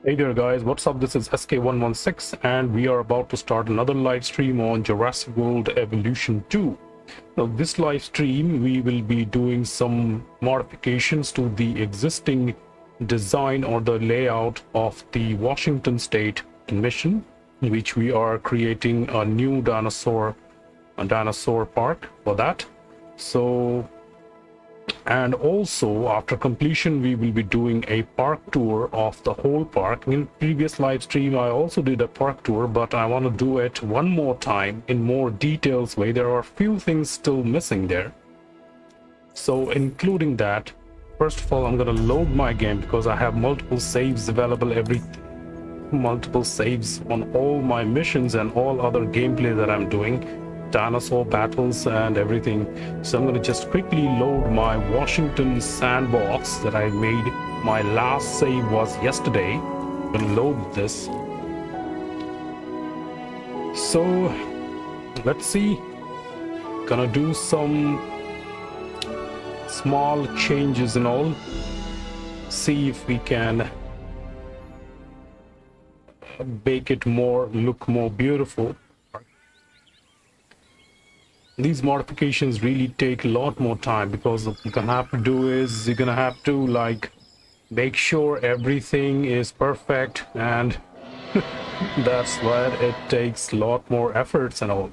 Hey there guys, what's up? This is SK116 and we are about to start another live stream on Jurassic World Evolution 2. Now this live stream we will be doing some modifications to the existing design or the layout of the Washington State mission, which we are creating a new dinosaur park for that. And also after completion we will be doing a park tour of the whole park. In previous live stream I also did a park tour, but I want to do it one more time in more details way. There are a few things still missing there, so including that, first of all I'm going to load my game because I have multiple saves available, multiple saves on all my missions and all other gameplay that I'm doing, dinosaur battles and everything. So I'm going to just quickly load my Washington sandbox that I made. My last save was yesterday. I'm going to load this. So let's see, gonna do some small changes and all, see if we can make it look more beautiful. These modifications really take a lot more time because what you're gonna have to do is you're gonna have to like make sure everything is perfect, and that's why it takes a lot more efforts and all.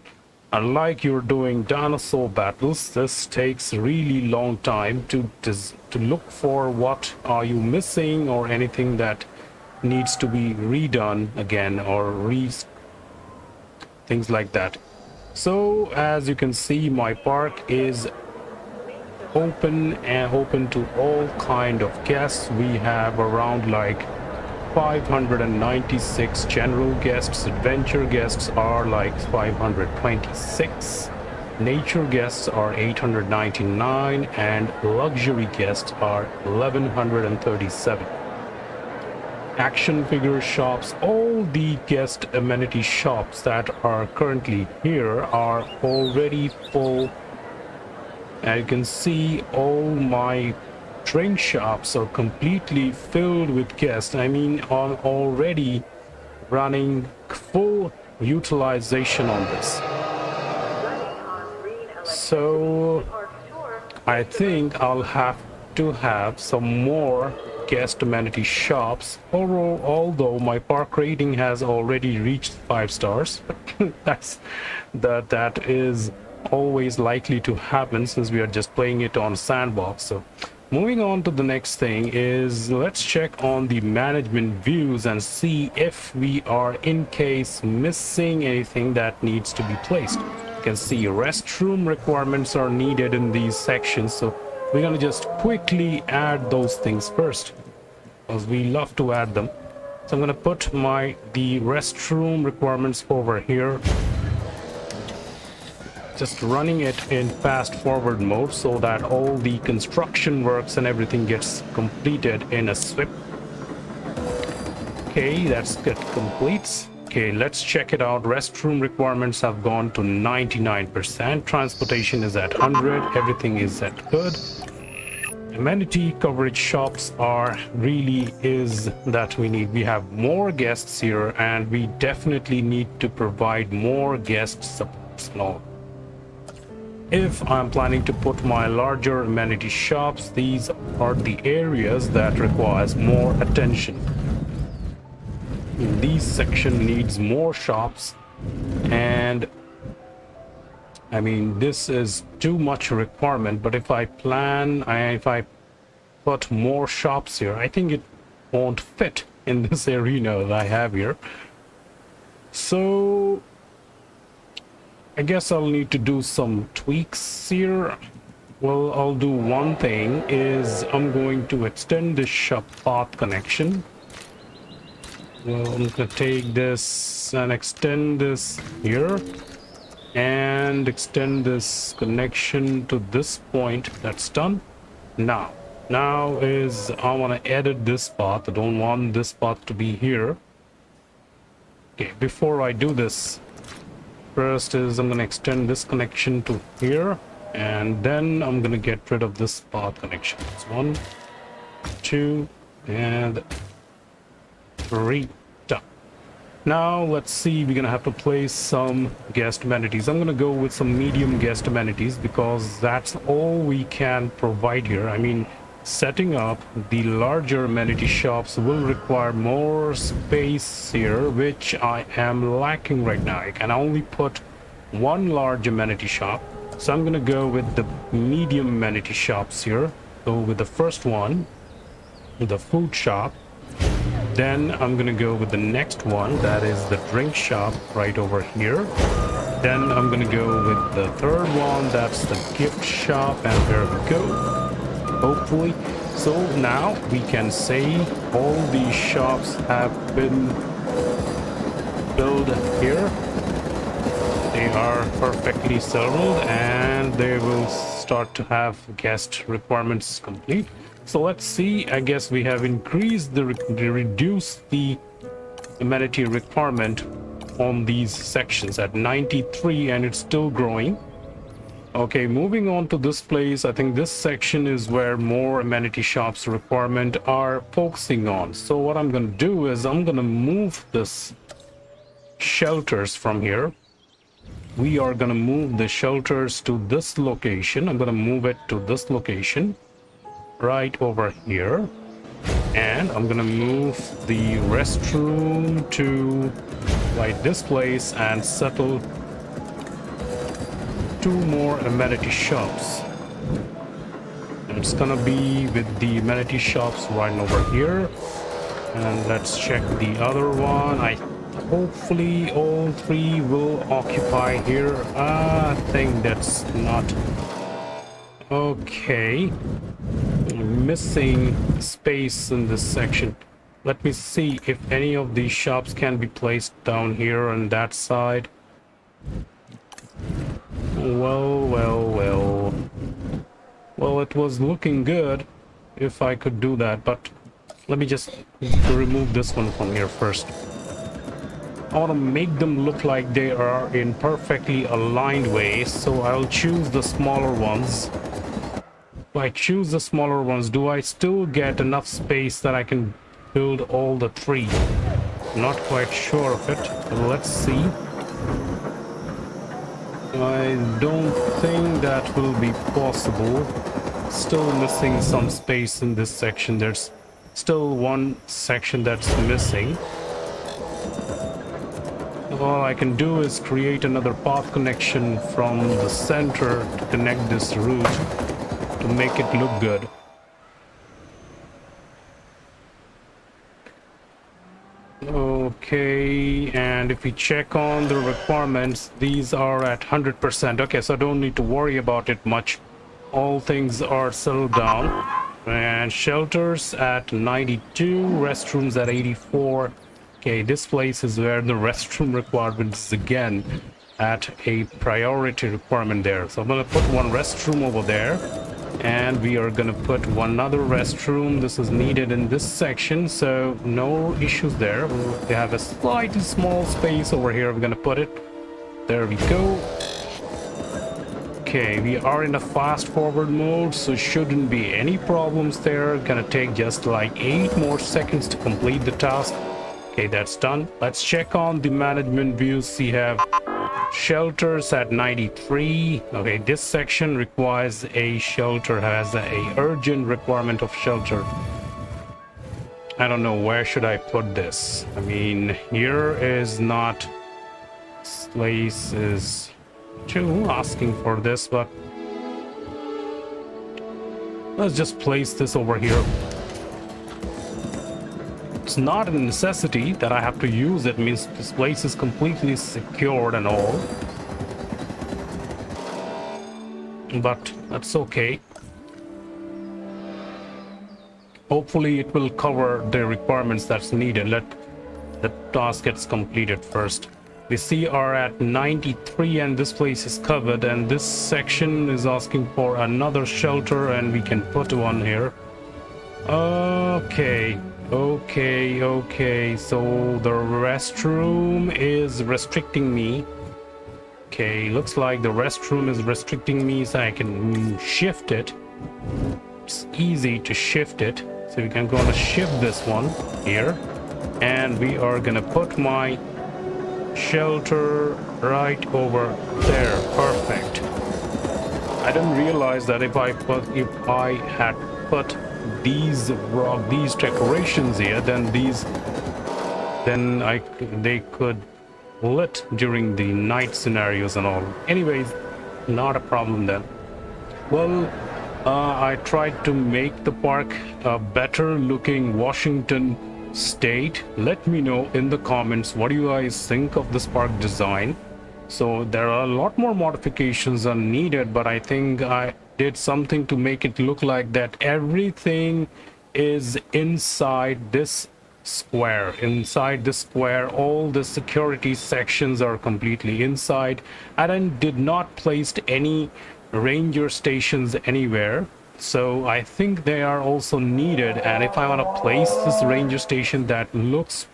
Unlike you're doing dinosaur battles, this takes really long time to look for what are you missing or anything that needs to be redone again or things like that. So as you can see, my park is open to all kind of guests. We have around like 596 general guests. Adventure guests are like 526, nature guests are 899, and luxury guests are 1137. Action figure shops, all the guest amenity shops that are currently here are already full. And you can see all my drink shops are completely filled with guests. I mean, I'm already running full utilization on this. So I think I'll have to have some more guest amenity shops, although my park rating has already reached 5 stars. that is always likely to happen since we are just playing it on sandbox. So moving on to the next thing is, let's check on the management views and see if we are in case missing anything that needs to be placed. You can see restroom requirements are needed in these sections, so we're gonna just quickly add those things first because we love to add them. So I'm gonna put the restroom requirements over here, just running it in fast forward mode so that all the construction works and everything gets completed in a swipe. Okay, that's good, completes. Okay, let's check it out. Restroom requirements have gone to 99%. Transportation is at 100. Everything is at good. Amenity coverage shops is that we need. We have more guests here and we definitely need to provide more guest supports. No. If I'm planning to put my larger amenity shops, these are the areas that requires more attention. This section needs more shops, and I mean this is too much requirement, but if I put more shops here, I think it won't fit in this arena that I have here. So I guess I'll need to do some tweaks here. Well, I'll do one thing is I'm going to extend this shop path connection. Well, I'm gonna take this and extend this here and extend this connection to this point. That's done. Now is I want to edit this path. I don't want this path to be here. Okay, before I do this, first is I'm going to extend this connection to here, and then I'm going to get rid of this path connection. It's 1, 2, and Great. Now let's see, we're gonna have to place some guest amenities. I'm gonna go with some medium guest amenities because that's all we can provide here. I mean, setting up the larger amenity shops will require more space here, which I am lacking right now. I can only put one large amenity shop, so I'm gonna go with the medium amenity shops here. So with the first one, with the food shop. Then I'm gonna go with the next one, that is the drink shop right over here. Then I'm gonna go with the third one, that's the gift shop, and there we go. Hopefully. So now we can say all these shops have been built here. They are perfectly settled and they will start to have guest requirements complete. So let's see, I guess we have increased reduced the amenity requirement on these sections at 93 and it's still growing. Okay, moving on to this place, I think this section is where more amenity shops requirement are focusing on. So what I'm going to do is I'm going to move this shelters from here. We are going to move the shelters to this location. I'm going to move it to this location. Right over here, and I'm gonna move the restroom to like this place and settle 2 more amenity shops. And it's gonna be with the amenity shops right over here, and let's check the other one. Hopefully all 3 will occupy here. I think that's not okay. Missing space in this section. Let me see if any of these shops can be placed down here on that side. Well, it was looking good if I could do that, but let me just remove this one from here first. I want to make them look like they are in perfectly aligned way, so I'll choose the smaller ones. If I choose the smaller ones, do I still get enough space that I can build all the 3? Not quite sure of it. Let's see. I don't think that will be possible. Still missing some space in this section. There's still one section that's missing. All I can do is create another path connection from the center to connect this route to make it look good. Okay, and if we check on the requirements, these are at 100%. Okay, so I don't need to worry about it much. All things are settled down. And shelters at 92, restrooms at 84. Okay, this place is where the restroom requirement is again at a priority requirement there. So I'm gonna put one restroom over there. And we are gonna put one other restroom. This is needed in this section, so no issues there. We have a slightly small space over here. We're gonna put it. There we go. Okay, we are in a fast forward mode, so shouldn't be any problems there. Gonna take just like 8 more seconds to complete the task. Okay, that's done. Let's check on the management views. We have shelters at 93. Okay, this section requires a shelter, has a urgent requirement of shelter. I don't know, where should I put this? I mean, here is not, this place is too asking for this, but let's just place this over here. It's not a necessity that I have to use it. Means this place is completely secured and all, but that's okay. Hopefully it will cover the requirements that's needed. Let the task gets completed first. We see are at 93 and this place is covered, and this section is asking for another shelter, and we can put one here. Okay, so the restroom is restricting me. Okay, looks like the restroom is restricting me, so I can shift it. It's easy to shift it, so we can go and shift this one here. and we are gonna put my shelter right over there. Perfect. I didn't realize that if I had put these decorations here, then they could lit during the night scenarios and all. Anyways, not a problem then. Well, I tried to make the park a better looking Washington state. Let me know in the comments what do you guys think of this park design. So there are a lot more modifications are needed, but I think I did something to make it look like that everything is inside this square. Inside the square, all the security sections are completely inside. I did not placed any ranger stations anywhere, so I think they are also needed. And if I want to place this ranger station, that looks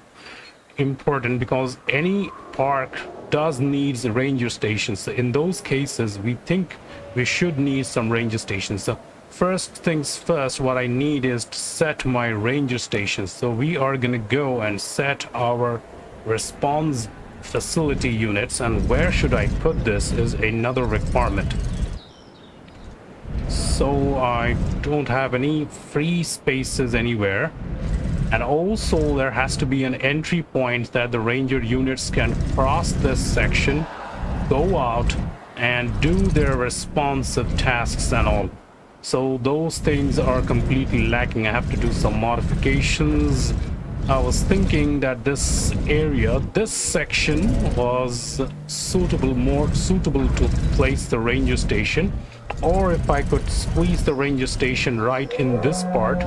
important because any park does needs ranger stations. So in those cases, we think we should need some ranger stations. So first things first, what I need is to set my ranger stations. So we are gonna go and set our response facility units, and where should I put this is another requirement. So I don't have any free spaces anywhere, and also there has to be an entry point that the ranger units can cross this section, go out and do their responsive tasks and all. So those things are completely lacking. I have to do some modifications. I was thinking that this area, this section was more suitable to place the ranger station, or if I could squeeze the ranger station right in this part,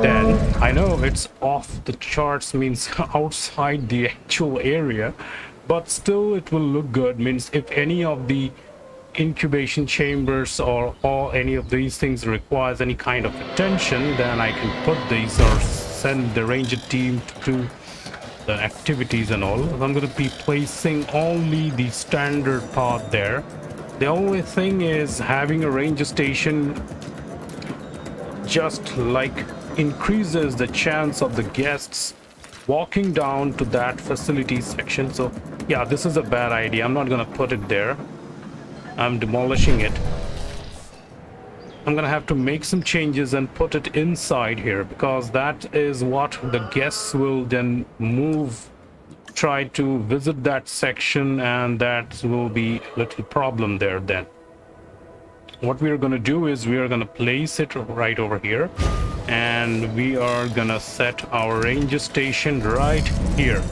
then I know it's off the charts, means outside the actual area, but still it will look good. Means if any of the incubation chambers or any of these things requires any kind of attention, then I can put these or send the ranger team to do the activities and all. I'm going to be placing only the standard path there. The only thing is having a ranger station just like increases the chance of the guests walking down to that facility section. So yeah, this is a bad idea. I'm not going to put it there. I'm demolishing it. I'm gonna have to make some changes and put it inside here, because that is what the guests will then move, try to visit that section, and that will be a little problem there. Then what we are gonna do is we are gonna place it right over here, and we are gonna set our ranger station right here.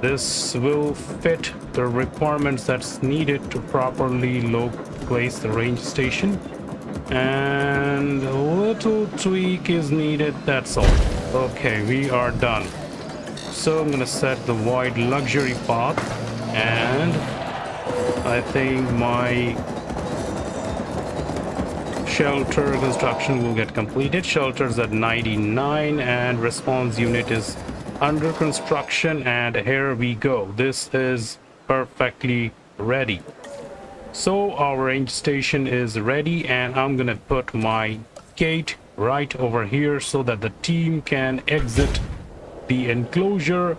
This will fit the requirements that's needed to properly place the range station, and a little tweak is needed, that's all. Okay, we are done. So I'm gonna set the wide luxury path, and I think my shelter construction will get completed. Shelter's at 99 and response unit is under construction, and here we go. This is perfectly ready. So our range station is ready, and I'm gonna put my gate right over here so that the team can exit the enclosure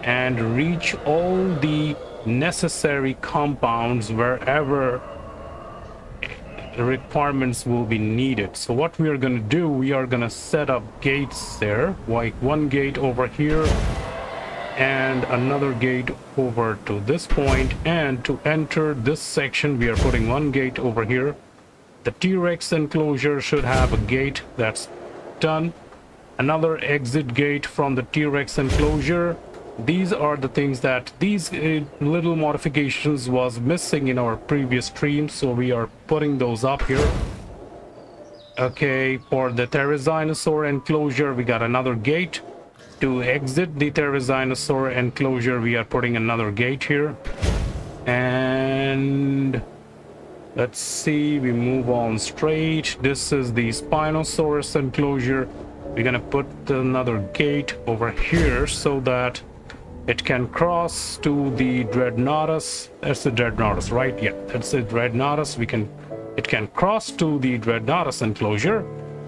and reach all the necessary compounds wherever requirements will be needed. So what we are going to do, we are going to set up gates there, like one gate over here and another gate over to this point, and to enter this section we are putting one gate over here. The T-Rex enclosure should have a gate that's done, another exit gate from the T-Rex enclosure. These are the things that these little modifications was missing in our previous stream, so we are putting those up here. Okay, for the Tyrannosaurus enclosure we got another gate. To exit the Tyrannosaurus enclosure we are putting another gate here. And let's see, we move on straight. This is the Spinosaurus enclosure. We're gonna put another gate over here so that it can cross to the Dreadnoughtus. That's the Dreadnoughtus, right? Yeah, that's the Dreadnoughtus. It can cross to the Dreadnoughtus enclosure,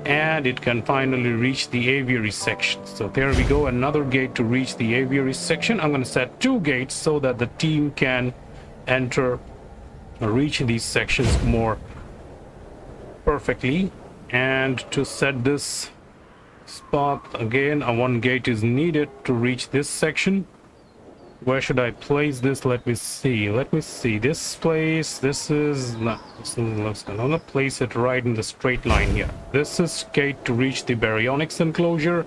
and it can finally reach the aviary section. So there we go, another gate to reach the aviary section. I'm going to set 2 gates so that the team can enter or reach these sections more perfectly. And to set this spot again, a 1 gate is needed to reach this section. Where should I place this? Let me see. This place, this is not, I'm gonna place it right in the straight line here. This is gate to reach the baryonyx enclosure.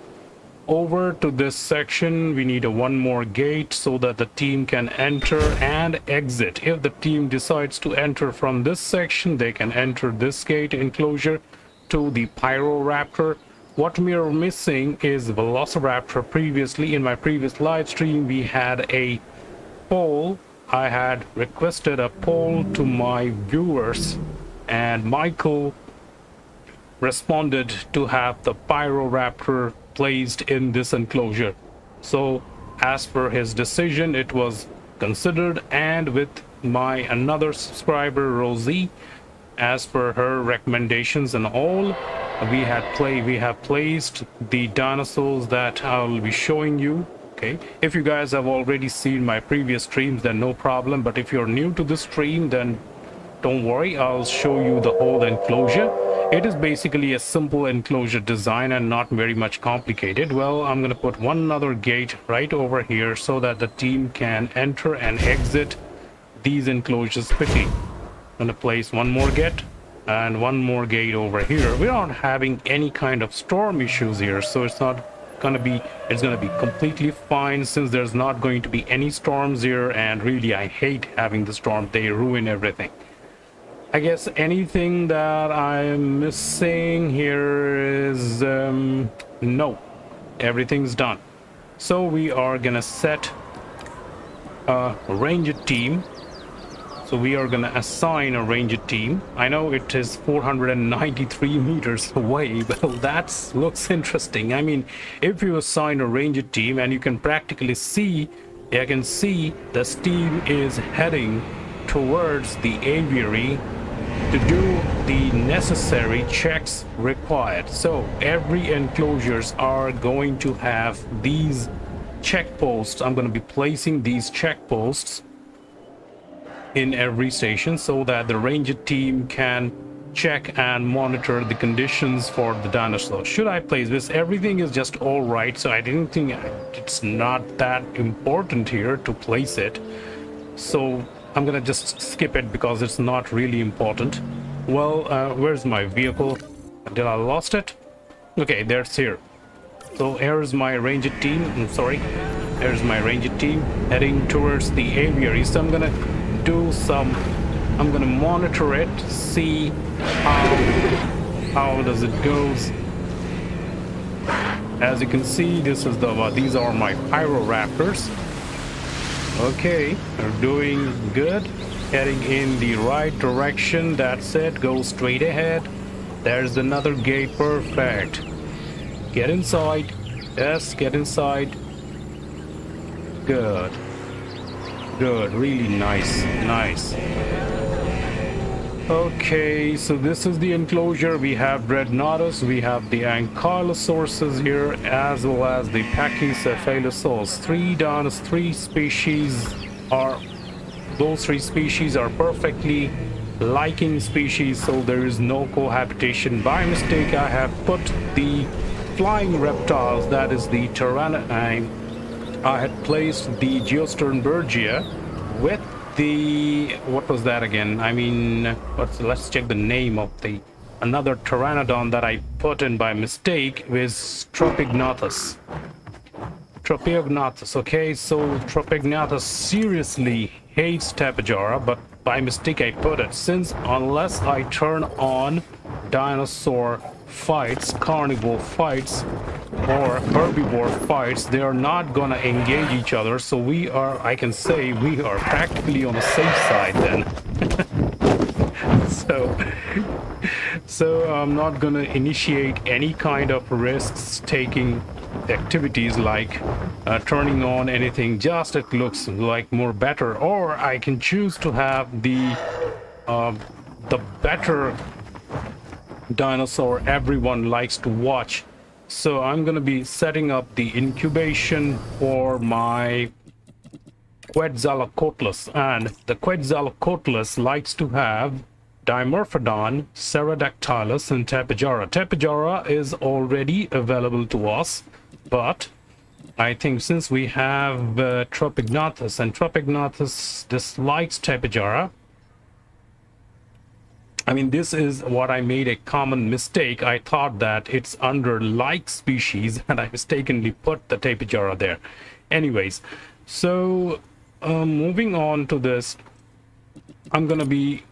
Over to this section, we need a 1 more gate so that the team can enter and exit. If the team decides to enter from this section, they can enter this gate enclosure to the Pyroraptor. What we are missing is Velociraptor. Previously, in my previous live stream, we had a poll. I had requested a poll to my viewers, and Michael responded to have the Pyroraptor placed in this enclosure. So, as per his decision, it was considered, and with my another subscriber, Rosie, as per her recommendations and all, we have placed the dinosaurs that I'll be showing you. Okay, if you guys have already seen my previous streams, then no problem, but if you're new to this stream, then don't worry, I'll show you the whole enclosure. It is basically a simple enclosure design and not very much complicated. Well, I'm gonna put one other gate right over here so that the team can enter and exit these enclosures quickly. I'm gonna place 1 more gate and 1 more gate over here. We're not having any kind of storm issues here, so it's gonna be completely fine, since there's not going to be any storms here. And really, I hate having the storm, they ruin everything. I guess anything that I'm missing here is no, everything's done. So we are gonna set a ranger team. So we are gonna assign a ranger team. I know it is 493 meters away, but that looks interesting. I mean, if you assign a ranger team, and you can practically see, I can see the team is heading towards the aviary to do the necessary checks required. So every enclosures are going to have these checkposts. I'm going to be placing these checkposts in every station so that the ranger team can check and monitor the conditions for the dinosaur. Should I place this? Everything is just all right, so I didn't think it's not that important here to place it. So I'm gonna just skip it because it's not really important. Well, where's my vehicle? Did I lost it? Okay, there's here. So here's my ranger team. I'm sorry. Here's my ranger team heading towards the aviary. So I'm gonna monitor it, see how does it goes. As you can see, these are my Pyroraptors. Okay, they're doing good, heading in the right direction. That's it, go straight ahead. There's another gate, perfect. Get inside. Yes, get inside. Good, really nice. Okay, so this is the enclosure. We have Dreadnoughtus, we have the Ankylosaurus here, as well as the Pachycephalosaurus. Those three species are perfectly liking species, so there is no cohabitation. By mistake, I have put the flying reptiles, that is the I had placed the Geosternbergia with the, what was that again? I mean, let's check the name of the another pteranodon that I put in by mistake with Tropignathus. Okay, so Tropignathus seriously hates Tapejara, but by mistake I put it, since unless I turn on dinosaur fights, carnivore fights, or herbivore fights, they are not gonna engage each other. So I can say we are practically on the safe side then. So I'm not gonna initiate any kind of risks taking activities like turning on anything. Just it looks like more better, or I can choose to have the better dinosaur everyone likes to watch. So I'm going to be setting up the incubation for my Quetzalcoatlus, and the Quetzalcoatlus likes to have Dimorphodon, Pterodactylus, and Tapejara. Tapejara is already available to us, but I think since we have Tropignathus, and Tropignathus dislikes Tapejara, I mean, this is what I made a common mistake. I thought that it's under like species, and I mistakenly put the Tapejara there. Anyways, so moving on to this, I'm gonna be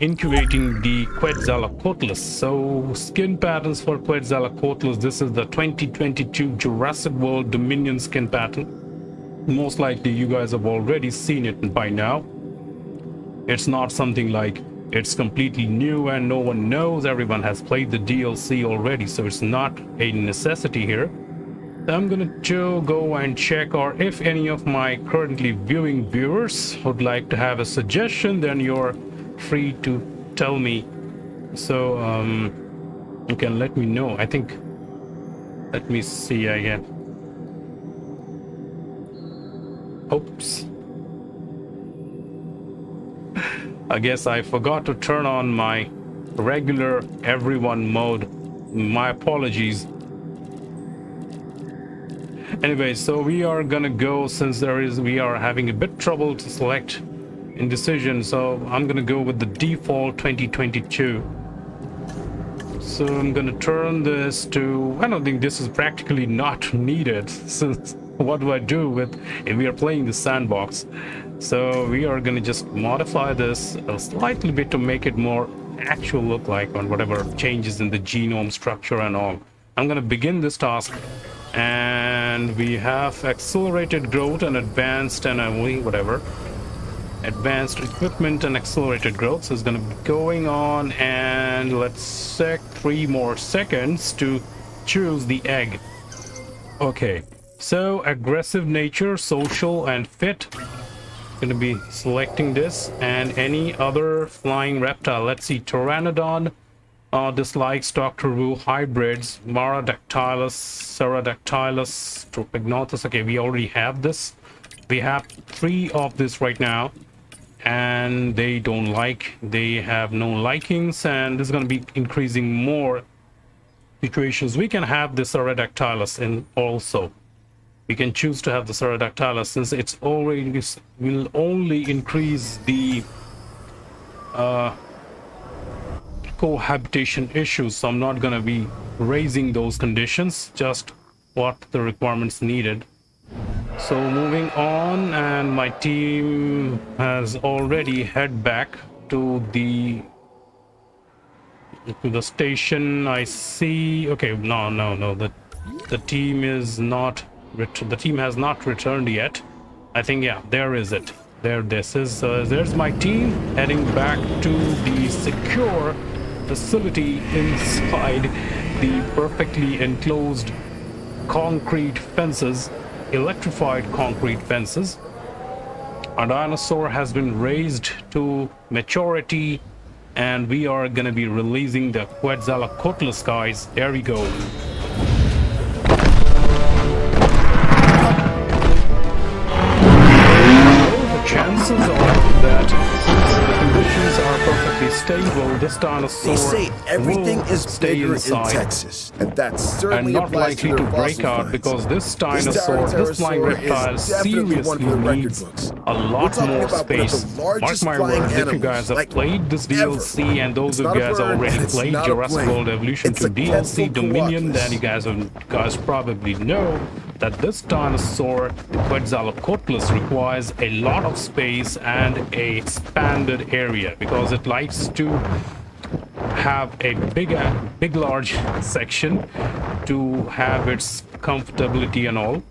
incubating the Quetzalcoatlus. So skin patterns for Quetzalcoatlus, this is the 2022 Jurassic World Dominion skin pattern. Most likely you guys have already seen it by now. It's not something like it's completely new and no one knows. Everyone has played the DLC already, so it's not a necessity here. I'm gonna go and check, or if any of my currently viewing viewers would like to have a suggestion, then you're free to tell me. So you can let me know. I think, let me see again. Oops, I guess I forgot to turn on my regular everyone mode. My apologies. Anyway, so we are gonna go, since we are having a bit trouble to select indecision, so I'm gonna go with the default 2022. So I'm gonna turn this to, I don't think this is practically not needed, since what do I do with if we are playing the sandbox? So we are gonna just modify this a slightly bit to make it more actual look like on whatever changes in the genome structure and all. I'm gonna begin this task, and we have accelerated growth and advanced and whatever. Advanced equipment and accelerated growth. So it's gonna be going on, and let's check 3 more seconds to choose the egg. Okay, so aggressive nature, social, and fit. Gonna be selecting this, and any other flying reptile. Let's see, Pteranodon dislikes Doctor Who, hybrids, Marodactylus, Pterodactylus, Tropignathus. Okay, we already have this. We have 3 of this right now, and they have no likings, and this is going to be increasing more situations. We can have the Pterodactylus in also. We can choose to have the Pterodactylus, since it's already will only increase the cohabitation issues, so I'm not going to be raising those conditions, just what the requirements needed. So moving on, and my team has already head back to the station. I see. Okay, no, the team is not the team has not returned yet. I think, yeah, there is it. There this is. There's my team heading back to the secure facility inside the perfectly enclosed concrete fences, electrified concrete fences. Our dinosaur has been raised to maturity, and we are gonna be releasing the Quetzalcoatlus, guys. There we go. Chances are that since the conditions are perfectly stable, this dinosaur They say everything will is stay bigger inside in Texas, and that's certainly and not applies likely to their break fossil out, finds. because this dinosaur, this flying reptile, is definitely one seriously for the record needs books. a lot talking more about one of the space. Mark largest my flying words, if you animals, guys have like, played this DLC, and those It's of not you a guys bird, already and it's played not a Jurassic plane. World Evolution It's 2 a DLC Dominion, then you Quetzalcoatlus. guys probably know that this dinosaur, the Quetzalcoatlus, requires a lot of space and a expanded area, because it likes to have a big large section to have its comfortability and all.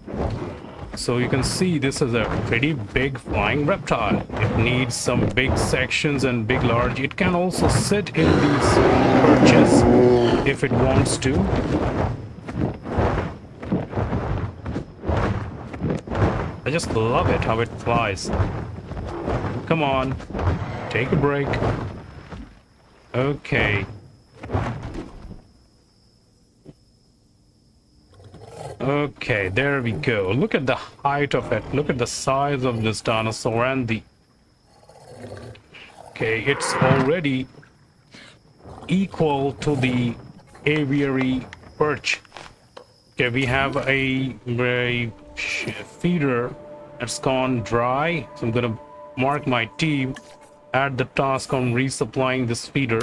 So you can see this is a pretty big flying reptile. It needs some big sections and big large. It can also sit in these perches if it wants to. I just love it how it flies. Come on, take a break. Okay. Okay, there we go. Look at the height of it. Look at the size of this dinosaur and the... Okay, it's already equal to the aviary perch. Okay, we have a feeder that's gone dry. So I'm gonna mark my team, add the task on resupplying this feeder.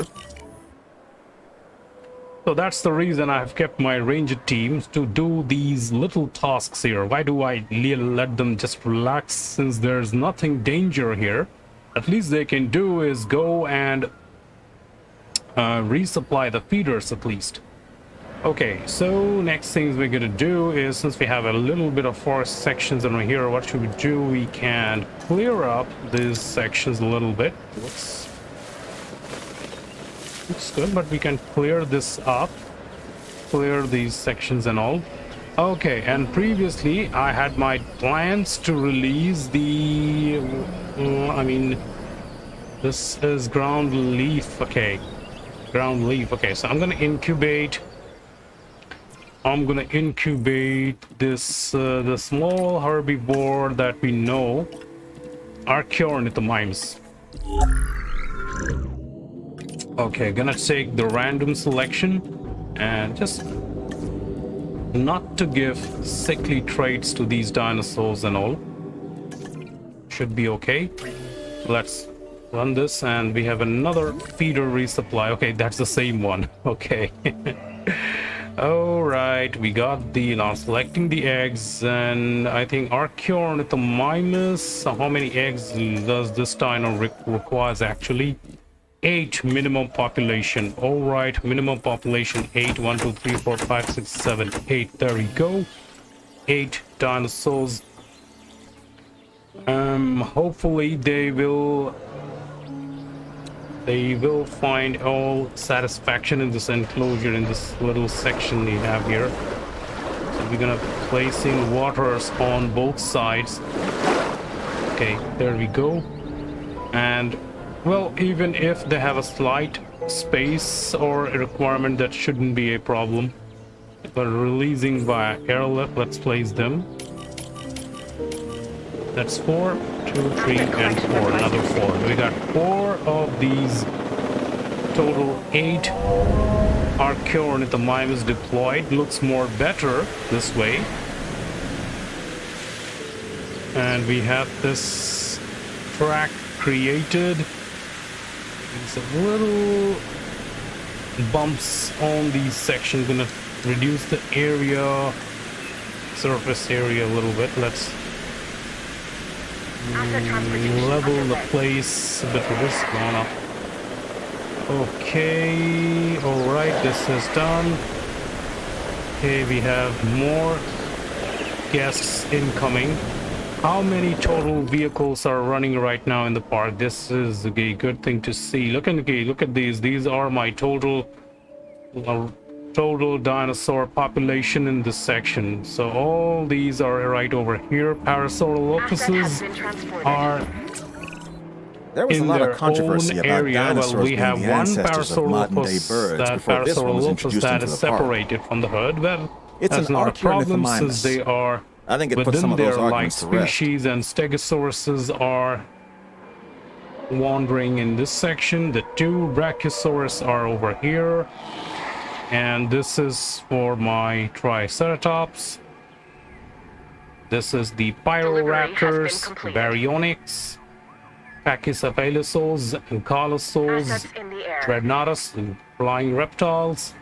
So that's the reason I've kept my ranger teams to do these little tasks here. Why do I let them just relax since there's nothing danger here? At least they can do is go and resupply the feeders at least. Okay, so next things we're gonna do is, since we have a little bit of forest sections over here, what should we do? We can clear up these sections a little bit. Looks good, but we can clear this up, clear these sections and all. Okay, and previously I had my plans to release the this is ground leaf. Okay, ground leaf. Okay, so I'm gonna incubate this the small herbivore that we know, Archaeornithomimus. Okay, gonna take the random selection and just not to give sickly traits to these dinosaurs and all. Should be okay. Let's run this, and we have another feeder resupply. Okay, that's the same one. Okay. All right, we got the now selecting the eggs, and I think Archaeornithomimus. How many eggs does this dino requires actually? 8 minimum population. All right, minimum population 8. 1 2 3 4 5 6 7 8. There we go. 8 dinosaurs. Hopefully they will find all satisfaction in this enclosure, in this little section we have here. So we're gonna placing waters on both sides. Okay, there we go. And well, even if they have a slight space or a requirement, that shouldn't be a problem. But releasing via airlift, let's place them. That's 4, 2, 3, and 4. Another 4. We got 4 of these. Total 8 Archaeornithomimus deployed. Looks more better this way. And we have this track created. There's a little bumps on these sections. Gonna reduce the area, surface area a little bit. Let's level the place a bit with this going up. Okay, all right, this is done. Okay, we have more guests incoming. How many total vehicles are running right now in the park? This is a good thing to see. Look at these. These are my total dinosaur population in this section. So all these are right over here. Parasaurolophuses are There was a in lot their of controversy own about area. dinosaurs Well, we being have the one ancestors of modern-day Parasaurolophus, birds that before this one was Parasaurolophus introduced that into is the park. separated from the herd. Well, It's that's an not a problem since Archaeornithomimus. they are I think it puts within some of those their like arguments to rest. species, and Stegosauruses are wandering in this section. The 2 Brachiosaurus are over here, and this is for my Triceratops. This is the Pyroraptors, Baryonyx, Pachycephalosaurs, Ankylosaurs, Dreadnoughtus, and flying reptiles.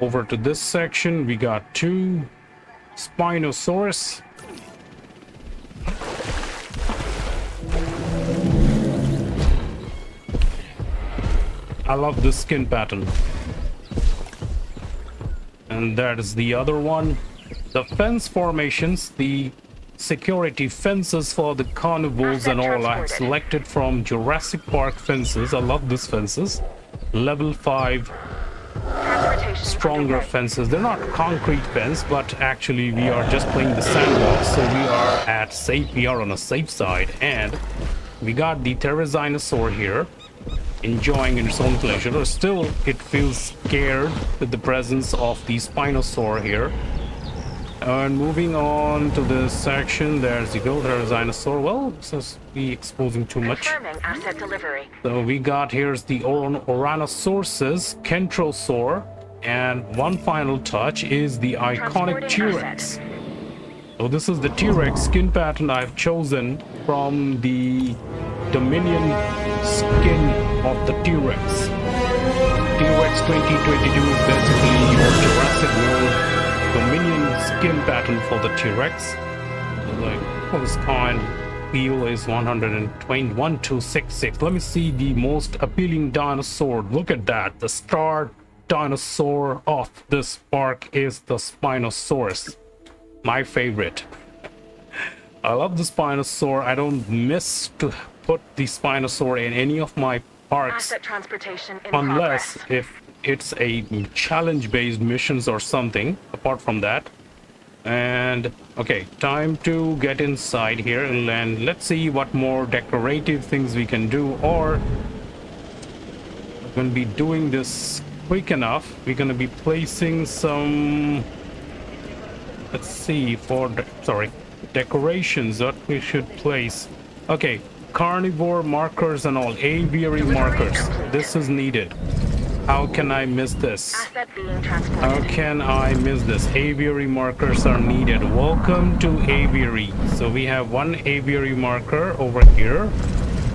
Over to this section, we got 2 Spinosaurus. I love this skin pattern. And that is the other one. The fence formations, the security fences for the carnivores and all, I selected from Jurassic Park fences. I love these fences. Level 5 stronger fences. They're not concrete fence, but actually we are just playing the sandbox, so we are on a safe side. And we got the Therizinosaur here, enjoying its own pleasure. Still, it feels scared with the presence of the Spinosaur here. And moving on to this section, there's the go. There's dinosaur. Well, this is be exposing too much. Confirming asset delivery. So we got here's the Oranosaurus, Kentrosaur, and one final touch is the iconic Transporting T-Rex. So this is the T-Rex skin pattern I've chosen from the Dominion skin of the T-Rex. T-Rex 2022 is basically your Jurassic World Dominion skin pattern for the T-Rex. Like, for this kind, feel is 121,266. Let me see the most appealing dinosaur. Look at that. The star dinosaur of this park is the Spinosaurus. My favorite. I love the Spinosaur. I don't miss to put the Spinosaur in any of my parks Asset transportation in unless progress. if it's a challenge based missions or something apart from that. And okay, time to get inside here and let's see what more decorative things we can do, or we're going to be doing this quick enough. We're going to be placing some, let's see, for decorations that we should place. Okay, carnivore markers and all, aviary markers. This is needed. How can I miss this? Asset being transported. How can I miss this? Aviary markers are needed. Welcome to aviary. So we have one aviary marker over here,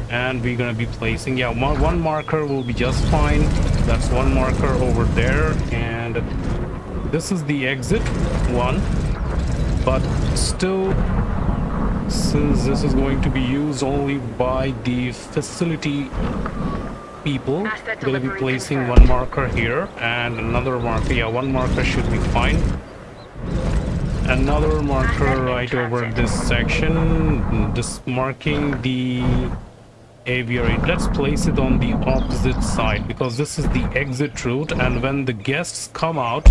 and we're gonna be placing, yeah, one marker will be just fine. That's one marker over there, and this is the exit one. But still, since this is going to be used only by the facility people, Asset going to be delivery placing confirmed. one marker here and another marker. Yeah, one marker should be fine. Another marker Asset in right over transit. this section, just marking the aviary. Let's place it on the opposite side because this is the exit route, and when the guests come out,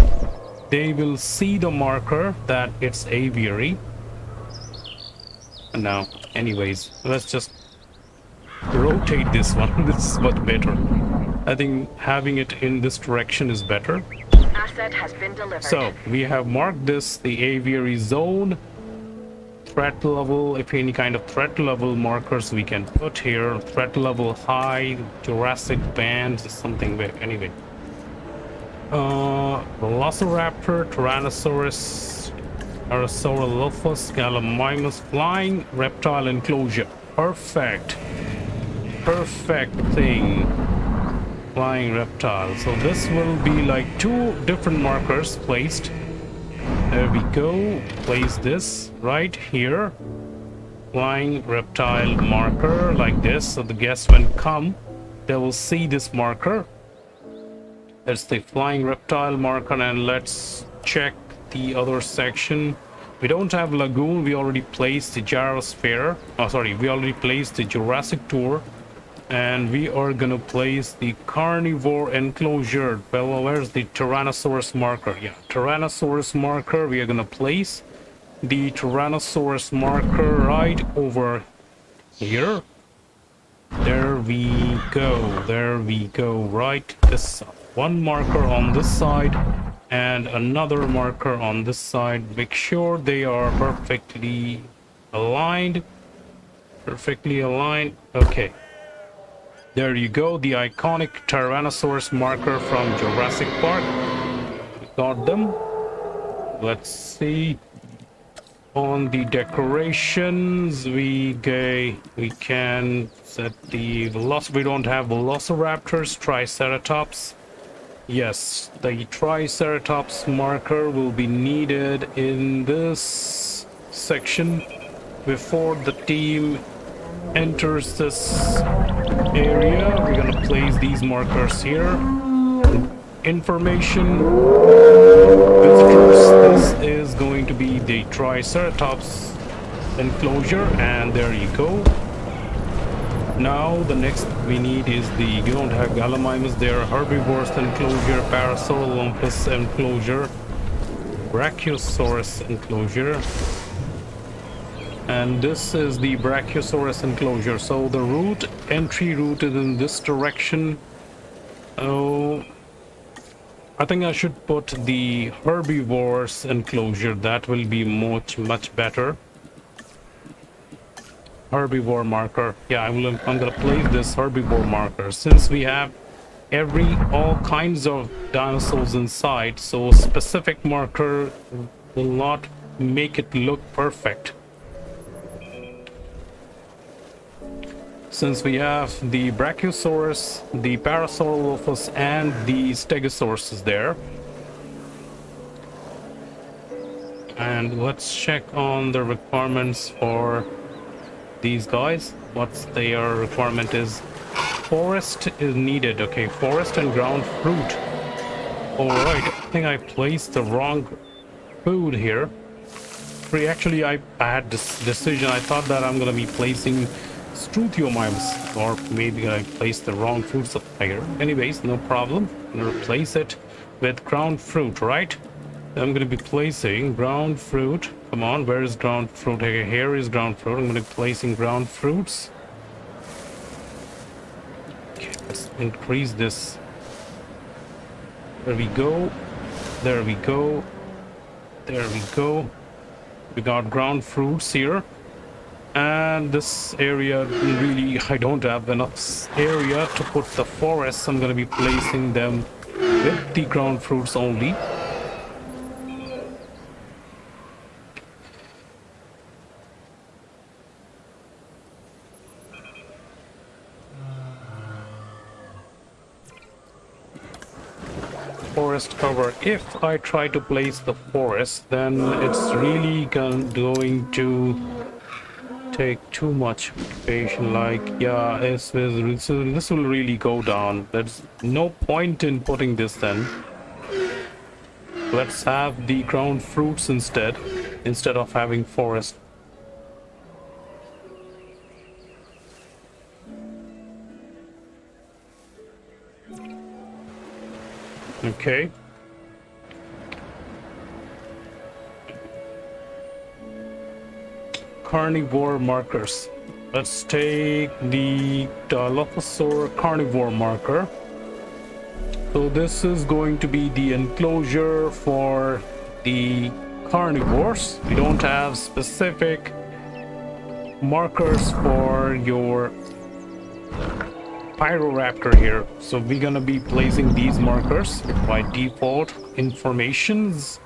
they will see the marker that it's aviary. And now, anyways, let's just rotate this one. This is much better. I think having it in this direction is better. Asset has been delivered. So we have marked this the aviary zone. Threat level, if any kind of threat level markers we can put here. Threat level high, Jurassic band, something big. Anyway, Velociraptor, Tyrannosaurus, Saurolophus, Gallimimus, flying reptile enclosure. Perfect thing. Flying reptile. So this will be like two different markers placed. There we go. Place this right here. Flying reptile marker like this. So the guests when come, they will see this marker. That's the flying reptile marker, and let's check the other section. We don't have lagoon. We already placed the gyrosphere. Oh, sorry. We already placed the Jurassic tour. And we are gonna place the carnivore enclosure. Well, where's the Tyrannosaurus marker? Yeah, Tyrannosaurus marker. We are gonna place the Tyrannosaurus marker right over here. There we go. There we go. Right. This one marker on this side and another marker on this side. Make sure they are perfectly aligned. Perfectly aligned. Okay. There you go, the iconic Tyrannosaurus marker from Jurassic Park. We got them. Let's see. On the decorations, we can set the we don't have Velociraptors, Triceratops. Yes, the Triceratops marker will be needed in this section before the team enters this area. We're gonna place these markers here. Information visitors, this is going to be the Triceratops enclosure, and there you go. Now the next we need is we don't have Gallimimus there, herbivores enclosure, Parasaurolophus enclosure, Brachiosaurus enclosure. And this is the Brachiosaurus enclosure. So the entry route is in this direction. Oh, I think I should put the herbivores enclosure. That will be much better. Herbivore marker. Yeah, I'm gonna place this herbivore marker since we have all kinds of dinosaurs inside, so specific marker will not make it look perfect. Since we have the Brachiosaurus, the Parasaurolophus, and the Stegosaurus is there. And let's check on the requirements for these guys. What's their requirement is forest is needed. Okay, forest and ground fruit. Alright, I think I placed the wrong food here. Actually, I had this decision. I thought that I'm gonna be placing Struthiomimes, or maybe I placed the wrong fruit supply here. Anyways, no problem. I'm gonna replace it with ground fruit, right? I'm gonna be placing ground fruit. Come on, where is ground fruit? Here is ground fruit. I'm gonna be placing ground fruits. Okay, let's increase this. There we go. There we go. There we go. We got ground fruits here. And this area really, I don't have enough area to put the forests. I'm gonna be placing them with the ground fruits only. Forest cover. If I try to place the forest, then it's really going to take too much occupation. Like, yeah, this will really go down. There's no point in putting this then. Let's have the ground fruits instead of having forest. Okay. Carnivore markers. Let's take the Dilophosaur carnivore marker. So this is going to be the enclosure for the carnivores. We don't have specific markers for your Pyroraptor here, so we're gonna be placing these markers by default informations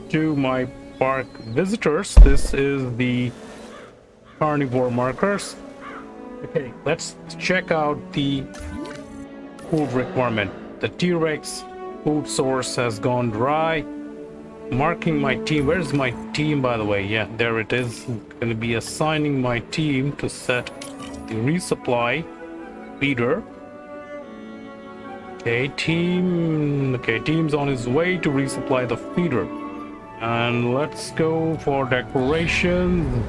to my park visitors. This is the carnivore markers. Okay, let's check out the food requirement. The T-Rex food source has gone dry. Marking my team. Where's my team, by the way? Yeah, there it is. I'm gonna be assigning my team to set the resupply feeder. Okay, team's on his way to resupply the feeder. And let's go for decoration.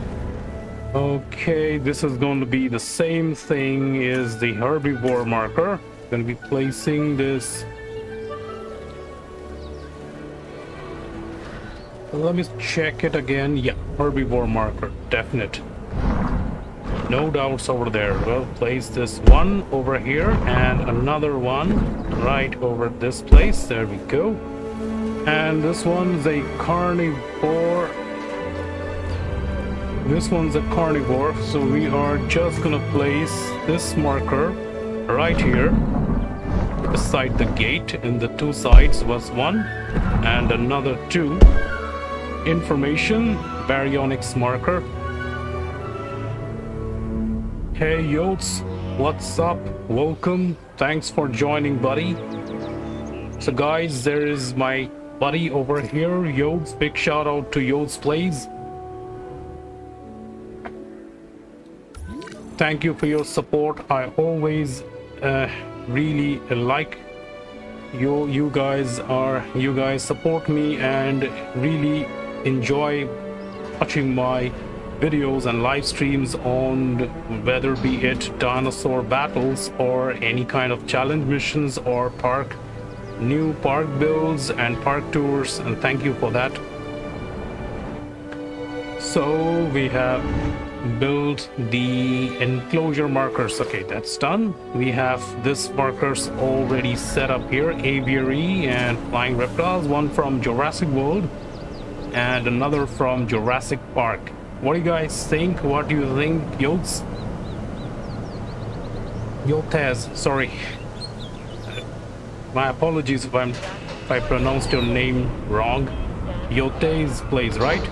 Okay, this is going to be the same thing as the herbivore marker. Going to be placing this. Let me check it again. Yeah, herbivore marker, definite. No doubts over there. We'll place this one over here and another one right over this place. There we go. And this one's a carnivore. This one's a carnivore, so we are just gonna place this marker right here beside the gate. In the two sides was one and another two. Information baryonyx marker. Hey Yotes, what's up? Welcome. Thanks for joining, buddy. So guys, there is my buddy over here, Yotes. Big shout out to Yotes Plays. Thank you for your support. I always really like you guys support me and really enjoy watching my videos and live streams on whether be it dinosaur battles or any kind of challenge missions or new park builds and park tours, and thank you for that. So we have build the enclosure markers. Okay, that's done. We have this markers already set up here, aviary and flying reptiles, one from Jurassic World and another from Jurassic Park. What do you guys think? What do you think, Yotes? Yotez, sorry. My apologies if I pronounced your name wrong. Yotez place, right?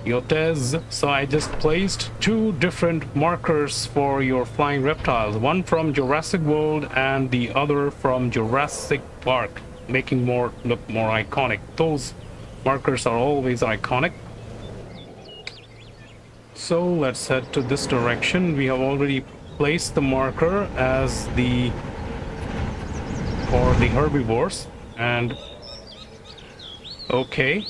Yotez. So I just placed two different markers for your flying reptiles, one from Jurassic World and the other from Jurassic Park, making look more iconic. Those markers are always iconic. So let's head to this direction. We have already placed the marker as for the herbivores, and okay,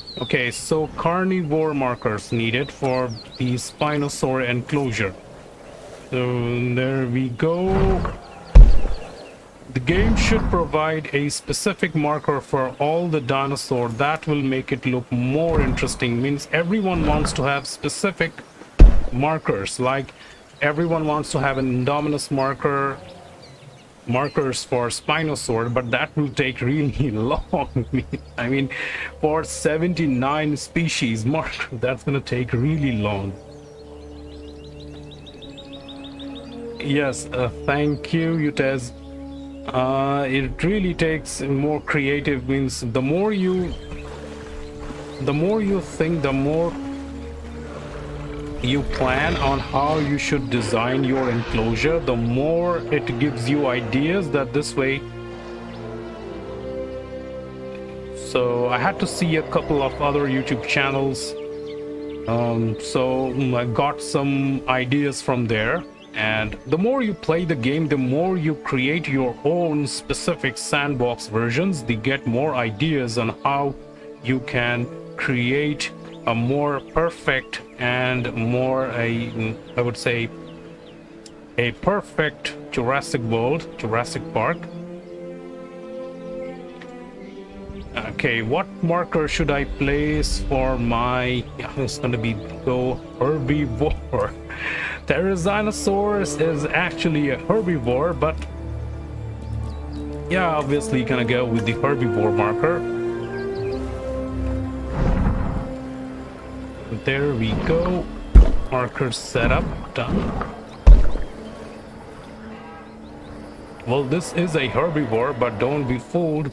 so carnivore markers needed for the Spinosaur enclosure. So there we go. The game should provide a specific marker for all the dinosaur. That will make it look more interesting. Means everyone wants to have specific markers, like everyone wants to have an Indominus markers for Spinosaur, but that will take really long. I mean, for 79 species marker, that's gonna take really long. Yes, thank you, Yutez. It really takes more creative. Means the more you think, the more you plan on how you should design your enclosure, the more it gives you ideas that this way. So I had to see a couple of other YouTube channels, so I got some ideas from there. And the more you play the game, the more you create your own specific sandbox versions, they get more ideas on how you can create a more perfect and more I would say a perfect Jurassic World, Jurassic Park. Okay, what marker should I place for my, it's gonna be go herbivore. Tyrannosaurus is actually a herbivore, but yeah, obviously gonna go with the herbivore marker. There we go. Marker set up, done. Well, this is a herbivore, but don't be fooled.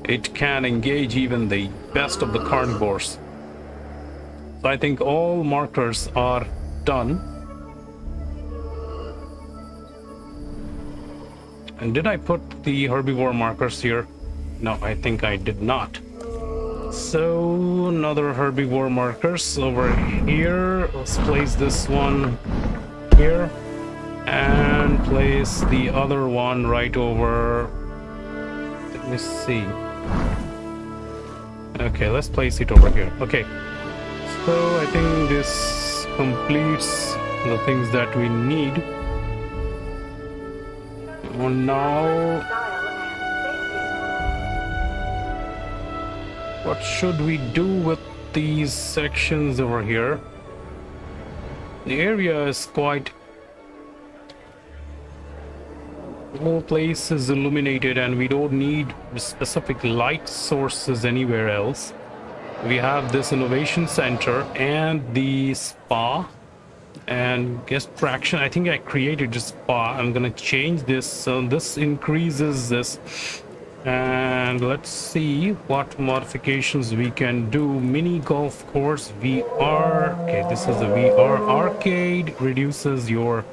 It can engage even the best of the carnivores. So I think all markers are done. And did I put the herbivore markers here? No, I think I did not. So another herbivore markers over here. Let's place this one here and place the other one right over. Let me see. Okay, let's place it over here. Okay, so I think this completes the things that we need. Now, what should we do with these sections over here? The area is quite... the whole place is illuminated and we don't need specific light sources anywhere else. We have this innovation center and the spa and guest traction. I think I created a spa. I'm gonna change this, so this increases this. And let's see what modifications we can do. Mini golf course VR. Okay, this is a VR arcade. Reduces your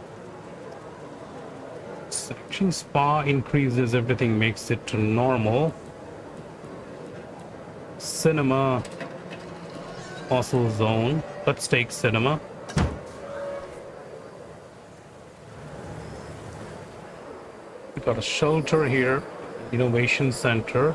section. Spa increases everything, makes it to normal. Cinema. Fossil zone. Let's take cinema. We got a shelter here. Innovation Center.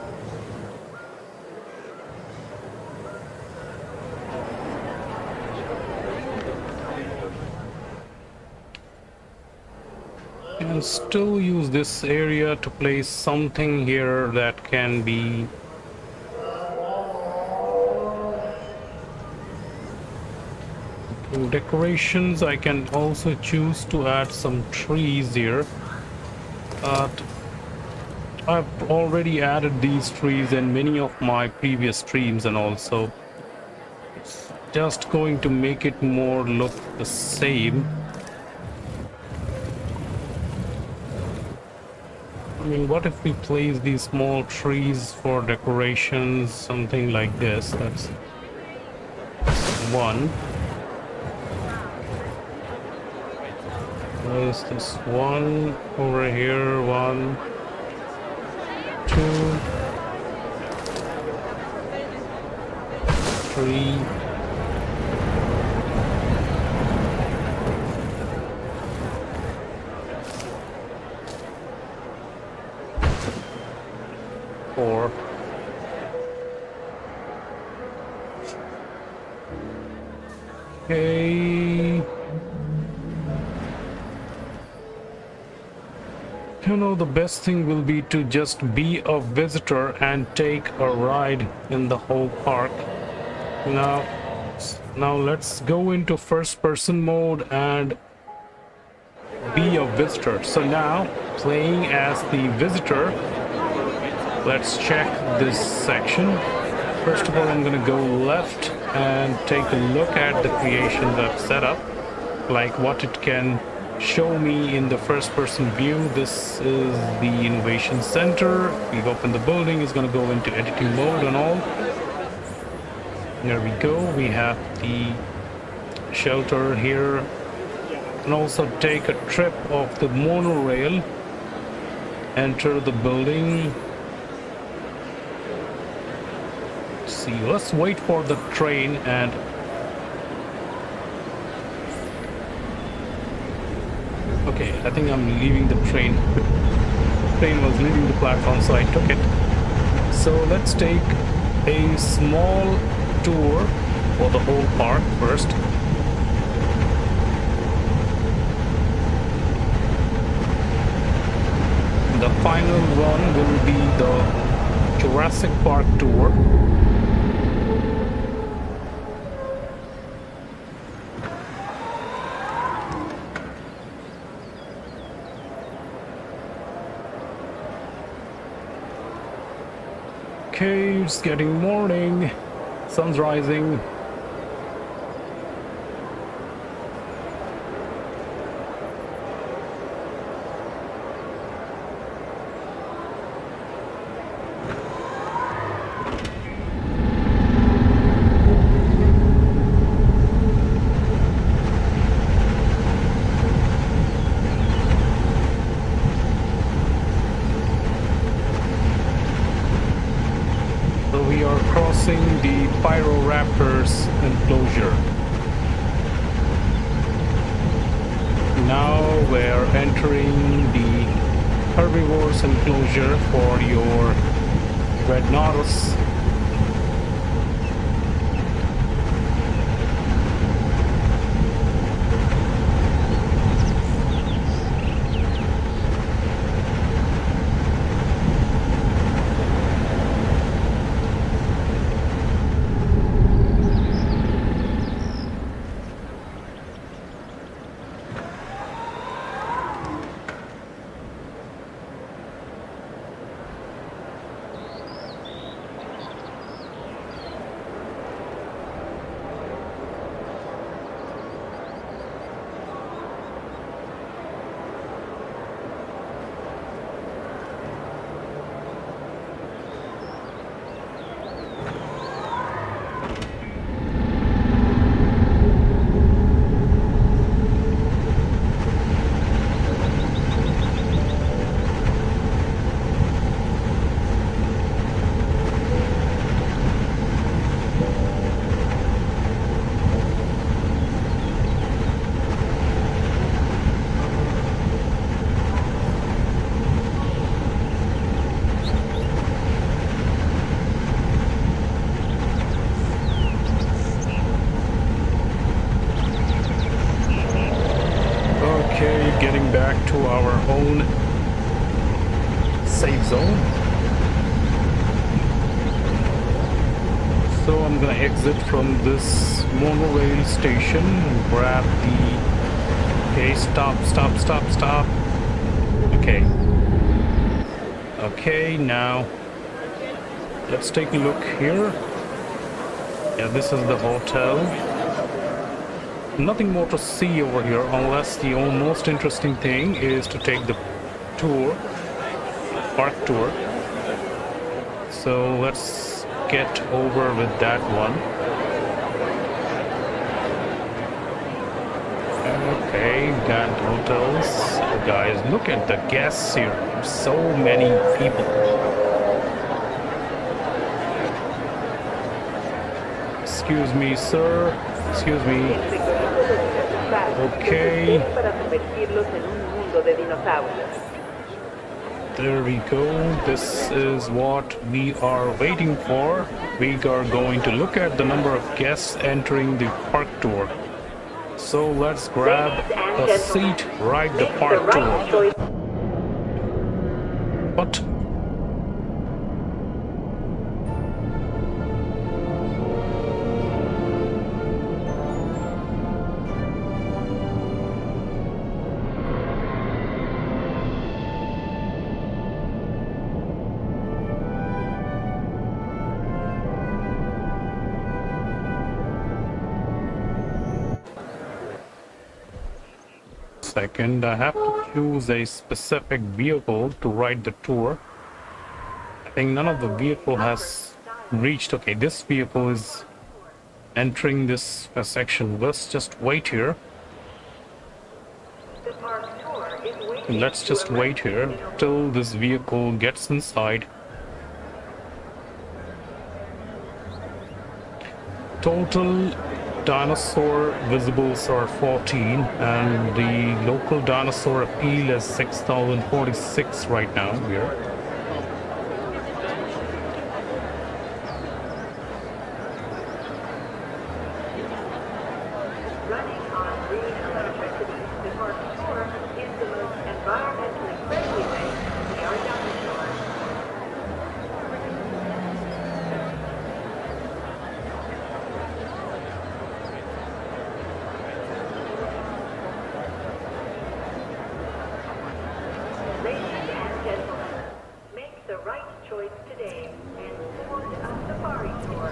And still use this area to place something here that can be In decorations, I can also choose to add some trees here. But I've already added these trees in many of my previous streams, and also it's just going to make it more look the same. I mean, what if we place these small trees for decorations, something like this? That's one. Place this one over here, 1, 2, 3. Four. Okay. You know, the best thing will be to just be a visitor and take a ride in the whole park. Now let's go into first person mode and be a visitor. So now, playing as the visitor, let's check this section. First of all, I'm gonna go left and take a look at the creations I've set up, like what it can show me in the first person view. This is the innovation center. We've opened the building. It's going to go into editing mode and all. There we go. We have the shelter here, and also take a trip of the monorail. Enter the building. Let's see, let's wait for the train. And okay, I think I'm leaving the train. Train was leaving the platform, so I took it. So let's take a small tour for the whole park first. The final one will be the Jurassic Park tour. Okay, it's getting morning. Sun's rising. We are crossing the Pyroraptor's enclosure. Now we're entering the herbivores enclosure for your Dreadnoughtus. Getting back to our own safe zone. So I'm gonna exit from this monorail station, grab the... Okay, stop. Okay. Okay, now let's take a look here. Yeah, this is the hotel. Nothing more to see over here unless the most interesting thing is to take the tour, park tour. So let's get over with that one. Okay, got hotels. Guys, look at the guests here. So many people. Excuse me, sir. Excuse me. Okay. There we go. This is what we are waiting for. We are going to look at the number of guests entering the park tour. So let's grab a seat, ride the park tour. But second, I have to choose a specific vehicle to ride the tour. I think none of the vehicle has reached. Okay, this vehicle is entering this section. Let's just wait here. Let's just wait here till this vehicle gets inside. Total dinosaur visibles are 14 and the local dinosaur appeal is 6046 right now here. Running on green electricity, the park tour is the most environmentally friendly way to see our dinosaurs. Ladies and gentlemen, make the right choice today and board a safari tour.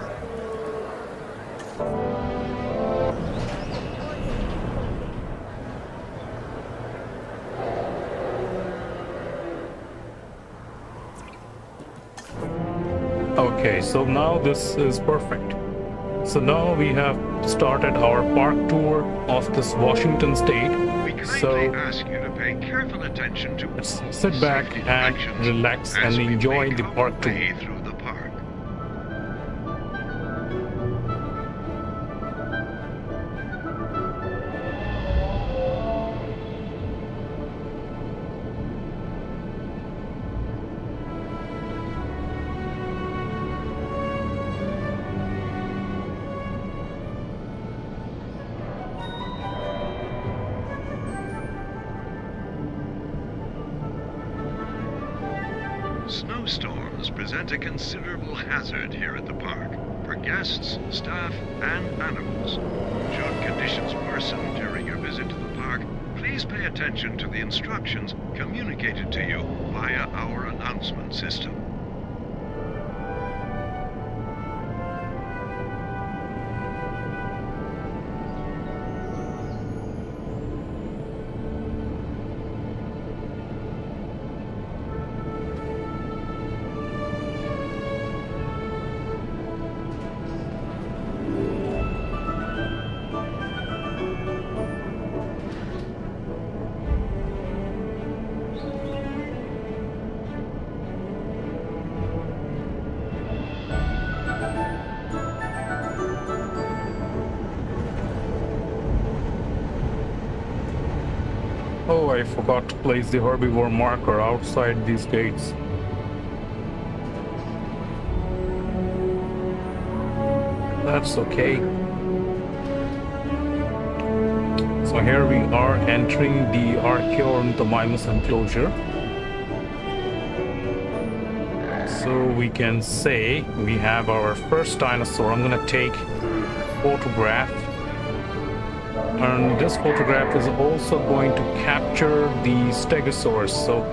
Okay, so now this is perfect. So now we have started our park tour of this Washington state. We kindly So ask you to pay careful attention to let's all sit back safety and directions relax as and we enjoy make the our park tour. way through the park. Snowstorms present a considerable hazard here at the park for guests, staff, and animals. Should conditions worsen during your visit to the park, please pay attention to the instructions communicated to you via our announcement system. Oh, I forgot to place the herbivore marker outside these gates. That's okay. So here we are entering the Archaeornithomimus enclosure. So we can say we have our first dinosaur. I'm gonna take photograph, and this photograph is also going to capture the Stegosaurus. So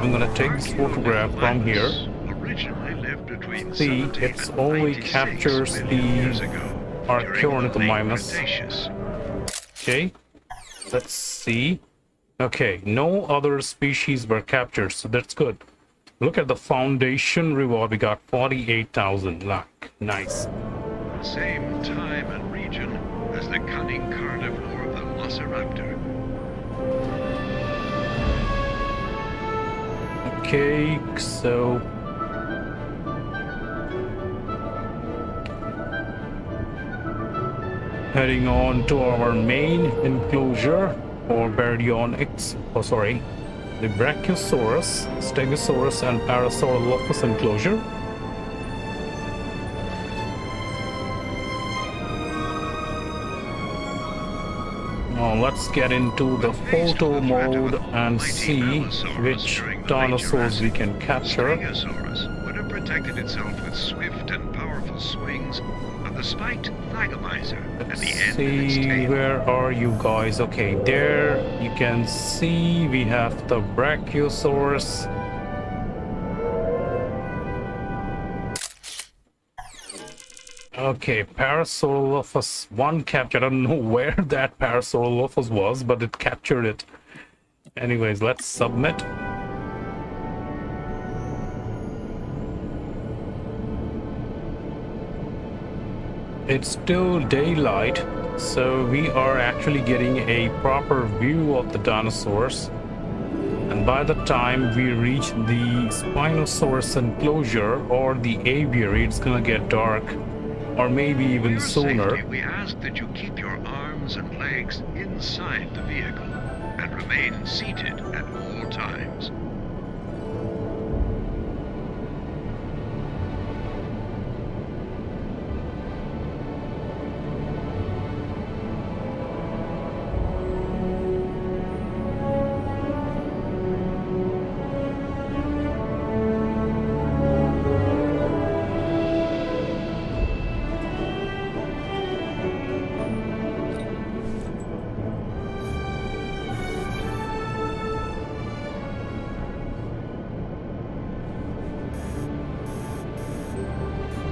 I'm gonna take this photograph from here. Originally lived between See, 70 it's and only 96 captures million years the ago, during the late Archaeornithomimus. Cretaceous. Okay, let's see. Okay, no other species were captured, so that's good. Look at the foundation reward. We got 48,000 luck. Nice. Same time and region as the cunning carnivore Velociraptor. Okay, so heading on to our main enclosure for baryonyx. Oh, sorry, the Brachiosaurus, Stegosaurus, and Parasaurolophus enclosure. Now let's get into the photo mode and see which dinosaurs we can capture. Stegosaurus would have protected itself with swift and powerful swings of the spiked thagomizer at Let's the end of its see, tail. where are you guys? Okay, there you can see we have the Brachiosaurus. Okay, Parasaurolophus 1 captured. I don't know where that Parasaurolophus was, but it captured it. Anyways, let's submit. It's still daylight, so we are actually getting a proper view of the dinosaurs. And by the time we reach the Spinosaurus enclosure or the aviary, it's gonna get dark, or maybe For even your sooner. safety, we ask that you keep your arms and legs inside the vehicle and remain seated at all times.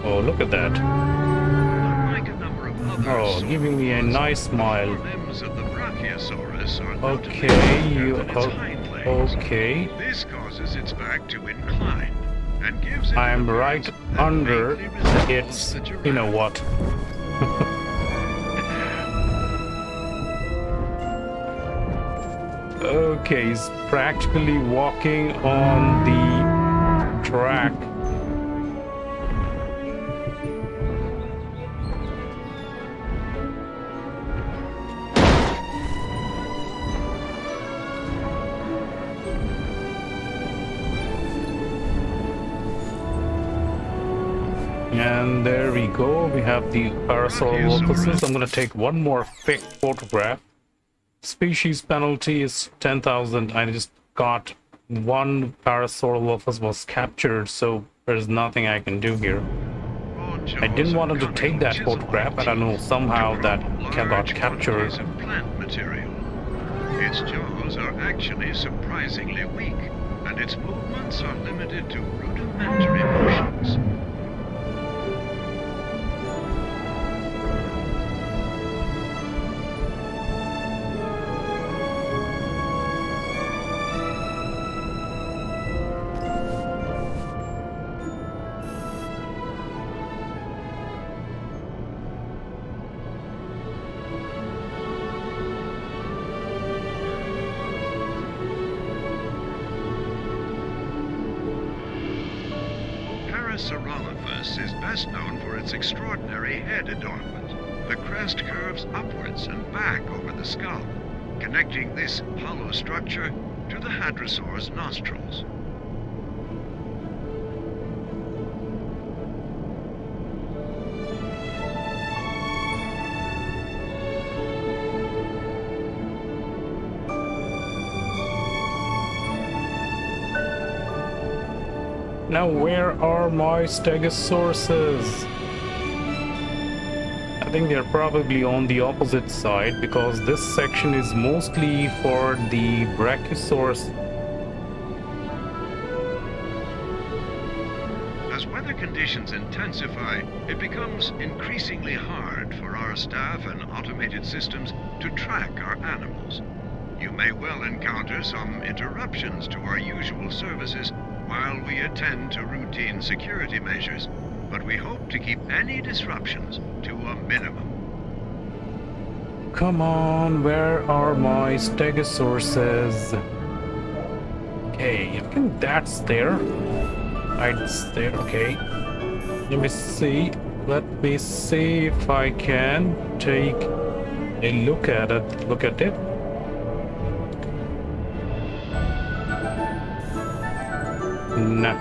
Oh, look at that. Unlike a number of other Oh, giving me a nice smile. limbs of the Brachiosaurus are notably Okay, longer you than its hind legs. okay. This causes its back to incline and gives it I'm an right appearance that under vaguely resembles its, the giraffe. you know what. Okay, he's practically walking on the track. And there we go. We have the Parasaurolophuses. I'm gonna take one more fake photograph. Species penalty is 10,000. I just got one Parasaurolophus was captured, so there's nothing I can do here. I didn't want to take that photograph, but I know somehow that got captured. Of plant material. Its jaws are actually surprisingly weak, and its movements are limited to rudimentary motions. Parasaurolophus is best known for its extraordinary head adornment. The crest curves upwards and back over the skull, connecting this hollow structure to the hadrosaur's nostrils. Now where are my stegosauruses? I think they're probably on the opposite side because this section is mostly for the brachiosaurus. As weather conditions intensify, it becomes increasingly hard for our staff and automated systems to track our animals. You may well encounter some interruptions to our usual services while we attend to routine security measures, but we hope to keep any disruptions to a minimum. Come on, where are my stegosauruses? Okay, I think that's there. Right, it's there, okay. Let me see. Let me see if I can take a look at it. Look at it. Nah.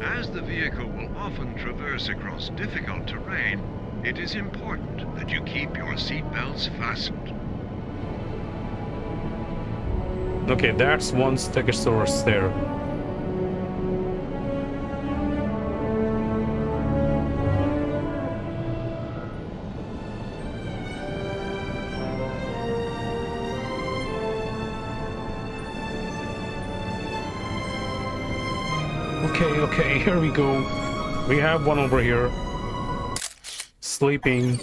As the vehicle will often traverse across difficult terrain, it is important that you keep your seatbelts fastened. Okay, that's one stegosaurus there. Okay, here we go. We have one over here. Sleeping.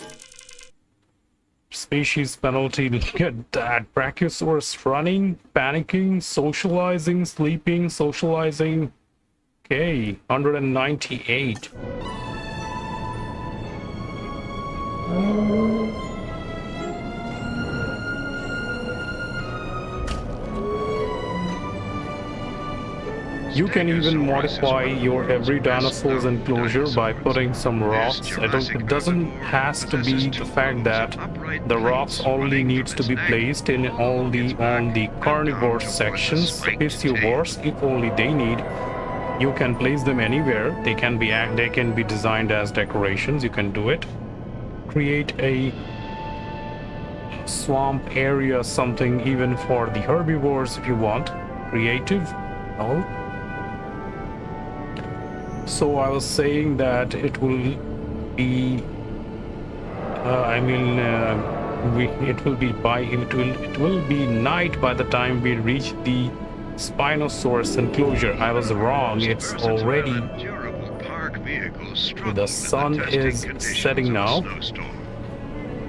Species penalty. Look at that. Brachiosaurus running, panicking, socializing, sleeping, socializing. Okay, 198. You can even modify your every dinosaur's enclosure by putting some rocks. It doesn't has to be the fact that the rocks only needs to be placed in all the on the carnivore sections, piscivores, if only they need. You can place them anywhere. They can be designed as decorations. You can do it. Create a swamp area, something even for the herbivores if you want. Creative. Oh. So I was saying that it will be, it will be night by the time we reach the Spinosaurus enclosure. I was wrong. It's already. The sun is setting now.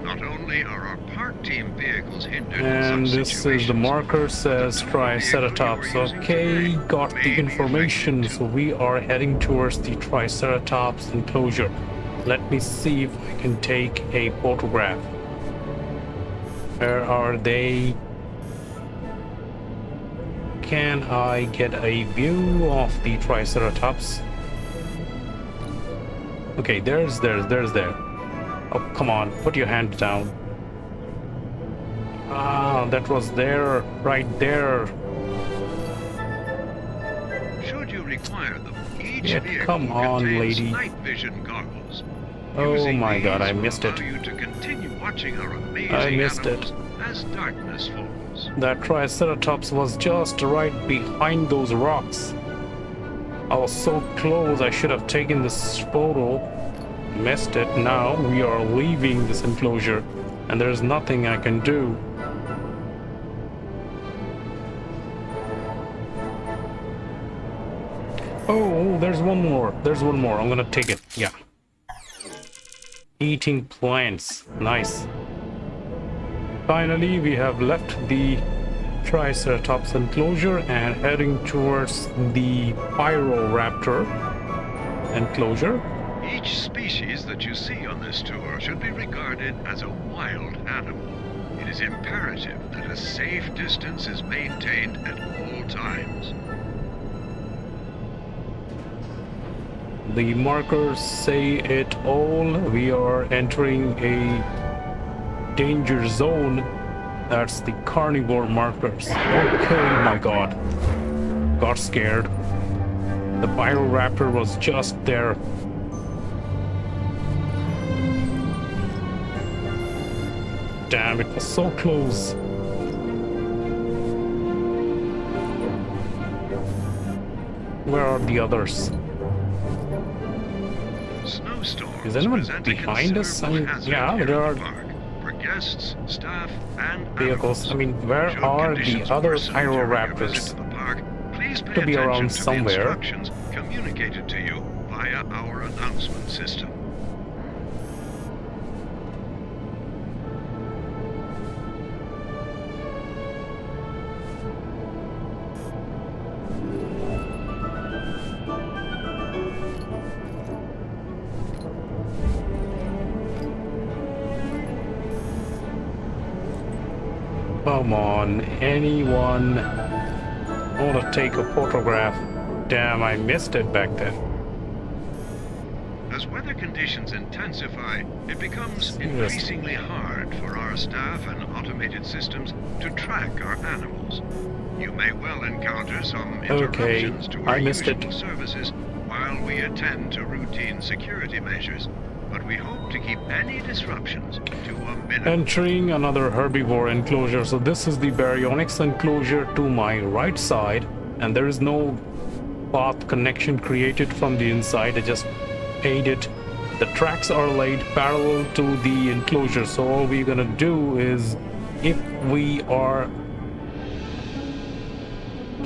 Not only are our park team vehicles hindered, and this is the marker says Triceratops. Okay, got the information. So we are heading towards the Triceratops enclosure. Let me see if I can take a photograph. Where are they? Can I get a view of the Triceratops? Okay, there's there. Oh, come on, put your hand down. Ah, that was there, right there. Should you require them, each Yeah, vehicle come on, contains lady. night vision goggles. Oh Using my God, these I will missed allow it. you to continue watching our amazing I missed animals it. as darkness falls. That Triceratops was just right behind those rocks. I was so close, I should have taken this photo. Missed it. Now we are leaving this enclosure and there's nothing I can do. Oh, there's one more. I'm gonna take it. Yeah. Eating plants. Nice. Finally, we have left the Triceratops enclosure and heading towards the Pyroraptor enclosure. Each species that you see on this tour should be regarded as a wild animal. It is imperative that a safe distance is maintained at all times. The markers say it all. We are entering a danger zone. That's the carnivore markers. Okay, my God. Got scared. The Pyroraptor was just there. Damn, it was so close. Where are the others? Snowstorms Is anyone present a behind us? I mean, considerable yeah, hazard there here are at the park for guests, staff, and vehicles. animals. I mean, where Should are the conditions other worsen during your visit Pyroraptors? to the park, please pay To be attention around to the somewhere. instructions communicated to you via our announcement system. Come on, anyone want to take a photograph? Damn, I missed it back then. As weather conditions intensify, it becomes Seriously. increasingly hard for our staff and automated systems to track our animals. You may well encounter some Okay, interruptions to our I missed usual it. services while we attend to routine security measures, but we hope to keep any disruptions to a minimum. Entering another herbivore enclosure. So this is the baryonyx enclosure to my right side, and there is no path connection created from the inside. I just made it. The tracks are laid parallel to the enclosure, so all we're gonna do is, if we are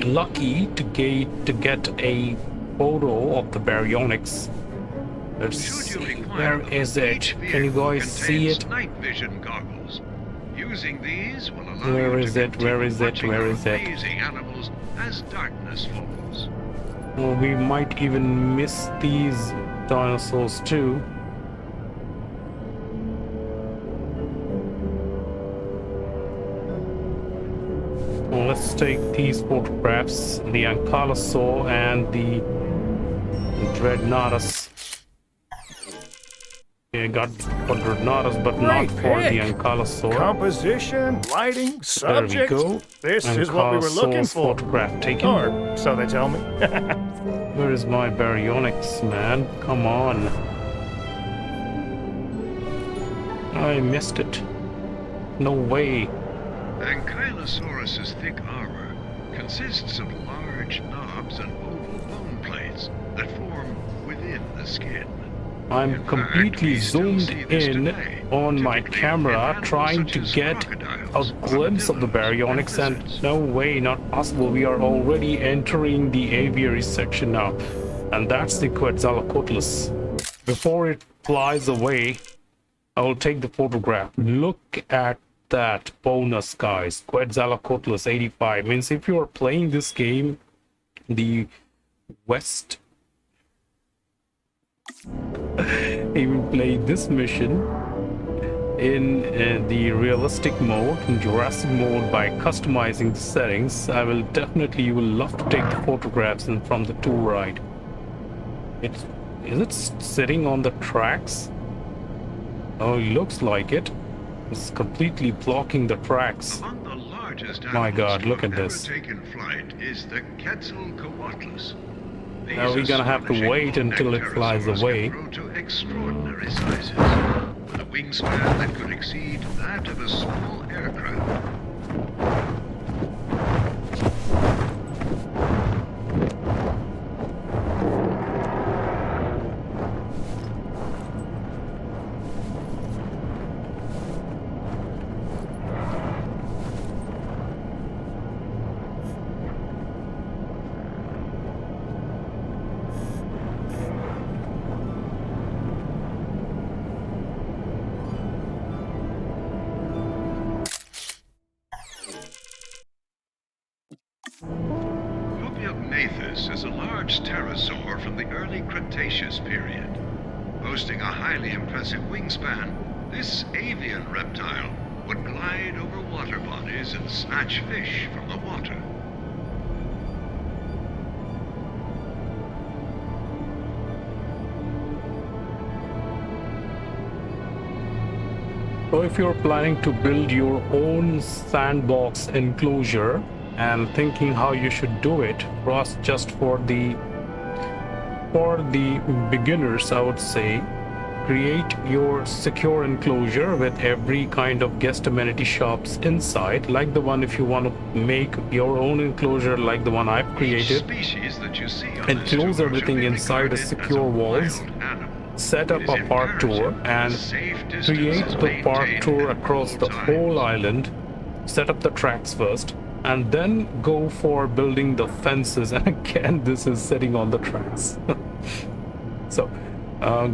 lucky to get a photo of the baryonyx. Let's Should you see, require where them, is it? each Can you vehicle guys see contains it? night vision goggles. Using these will allow Where you is to it? Where is it? continue Where watching is it? our amazing animals as darkness falls. Well, we might even miss these dinosaurs too. Well, let's take these photographs, the Ankylosaur and the Dreadnoughtus. Yeah, got for Dreadnoughtus, but not for the Ankylosaur. Composition, lighting, There we subject. go. This is what we were looking Ankylosaur's for. photograph taken. Or so they tell me. Where is my baryonyx, man? Come on. I missed it. No way. Ankylosaurus's thick armor consists of large knobs and oval bone plates that form within the skin. I'm In fact, completely we still zoomed see this in today, on my typically camera in animals trying such to as get a crocodiles, glimpse of the armadillos, baryonyx, and and lizards. no way, not possible. We are already entering the aviary section now, and that's the Quetzalcoatlus. Before it flies away, I will take the photograph. Look at that bonus, guys. Quetzalcoatlus 85 means if you are playing this game, the West even play this mission in the realistic mode, in Jurassic mode, by customizing the settings. I will definitely, you will love to take the photographs and from the tour ride. Is it sitting on the tracks? Oh, it looks like it. It's completely blocking the tracks. Among the largest My animals God, to look have at ever this. taken flight is the Quetzalcoatlus. Now we're gonna have to These wait until it flies pterosaurs away. can grow to extraordinary sizes, with a wingspan that could exceed that of a small aircraft. Gnathus is a large pterosaur from the early Cretaceous period. Boasting a highly impressive wingspan, this avian reptile would glide over water bodies and snatch fish from the water. So if you're planning to build your own sandbox enclosure and thinking how you should do it, for us, just for the beginners, I would say create your secure enclosure with every kind of guest amenity shops inside, like the one if you want to make your own enclosure like the one I've Each created, species that you see on and this close tour everything should be inside a regarded secure as a walls, wild animal. set up It is a park tour, imperative and that safe distance create is the park maintained tour at across all the times. whole island, set up the tracks first, and then go for building the fences. And again, this is sitting on the tracks. So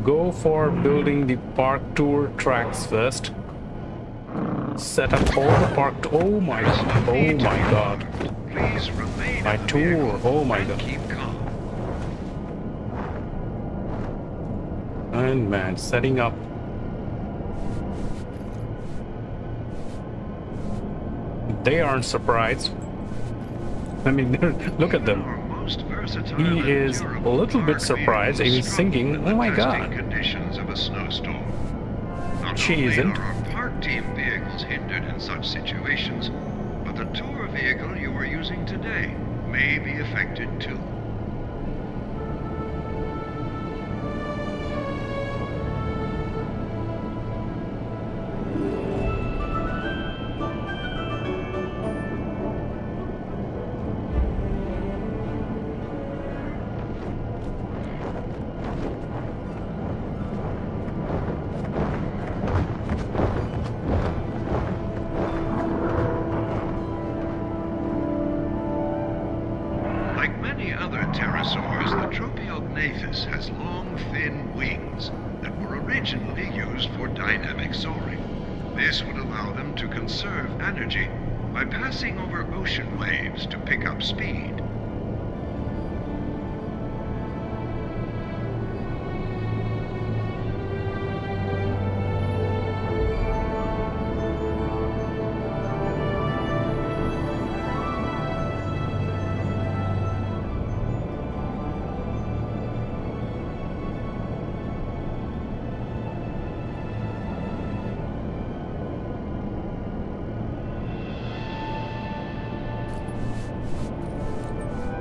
go for building the park tour tracks first, set up all the park. Oh my god, oh my god, Please remain my in the tour, vehicle oh my and god. keep calm. And man, setting up. They aren't surprised. I mean, look at them. Our most versatile He and is a durable little bit park surprised, and vehicles he's struggle thinking, with the oh my testing god. conditions of a snowstorm. Not She only isn't. are our park team vehicles hindered in such situations, but the tour vehicle you are using today may be affected too. Like many other pterosaurs, the Tropiognathus has long, thin wings that were originally used for dynamic soaring. This would allow them to conserve energy by passing over ocean waves to pick up speed.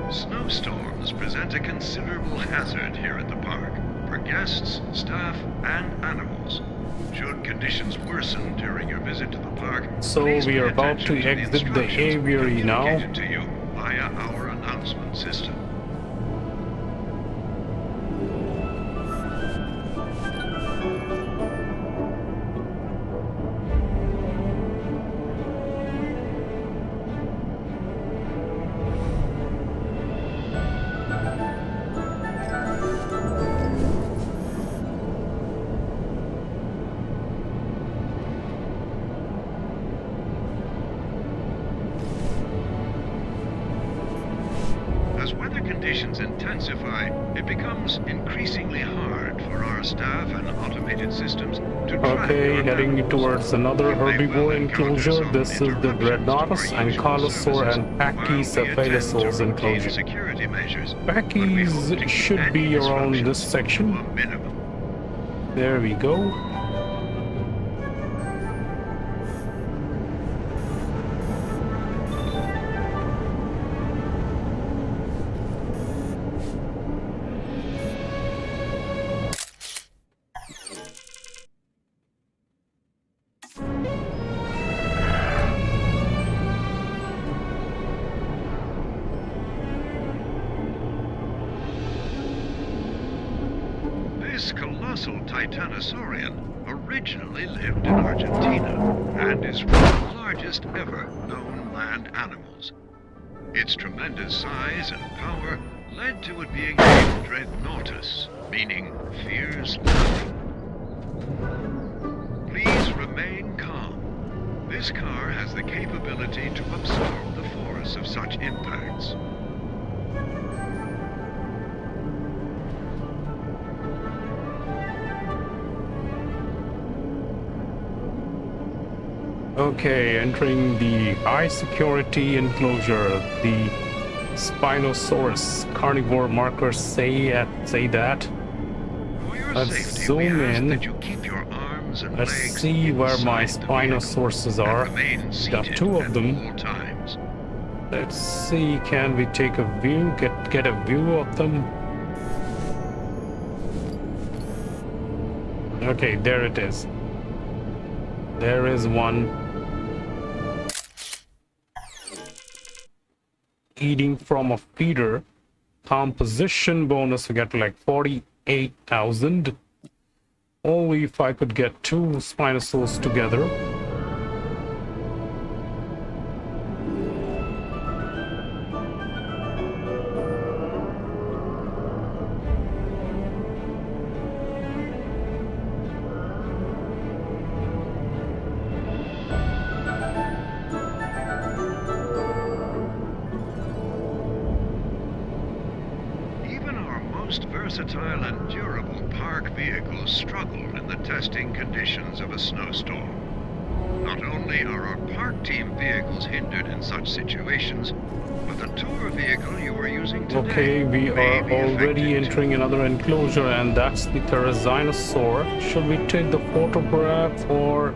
Snowstorms present a considerable hazard here at the park for guests, staff, and animals. Should conditions worsen during your visit to the park, So please we pay are about to attention the exit the instructions aviary now. communicated to you via our announcement system. As weather conditions intensify, it becomes increasingly hard for our staff and automated systems to track Okay, your heading animals. towards another You may herbivore well encounter enclosure. some This is the interruptions to Giganotosaurus our and usual Carlosaur services and while we attend to Pachycephalosaurus routine enclosure. security measures, but we hope to Pachy's keep should any be around this disruptions section. to a minimum. There we go. This colossal titanosaurian originally lived in Argentina and is one of the largest ever known land animals. Its tremendous size and power led to it being named Dreadnoughtus, meaning fears nothing. Please remain calm. This car has the capability to absorb the force of such impacts. Okay, entering the high security enclosure. The Spinosaurus carnivore markers say that. For your Let's safety, zoom we ask in. that you keep your arms and Let's legs see where my inside the vehicle Spinosauruses and are. remain Got seated two of at them. all times. Let's see, can we take a view, get a view of them? Okay, there it is. There is one. Eating from a feeder. Composition bonus, we get like 48,000. Only if I could get 2 Spinosaurs together. Versatile and durable park vehicles struggle in the testing conditions of a snowstorm. Not only are our park team vehicles hindered in such situations, but the tour vehicle you are using today Okay, we may are be already affected entering another enclosure, and that's the Tyrannosaurus. Should we take the photograph, or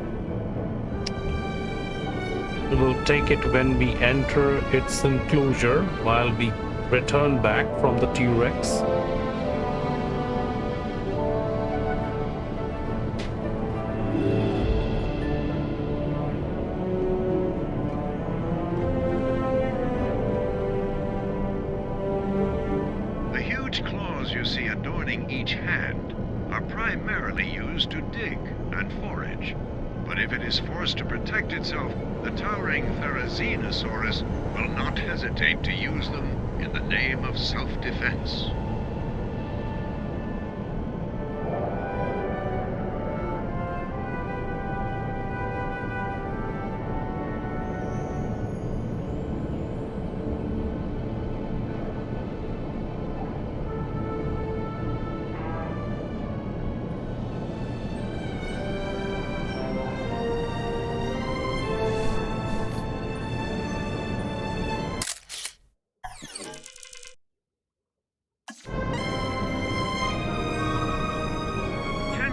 we will take it when we enter its enclosure while we return back from the T-Rex? You see adorning each hand are primarily used to dig and forage. But if it is forced to protect itself, the towering Therizinosaurus will not hesitate to use them in the name of self-defense.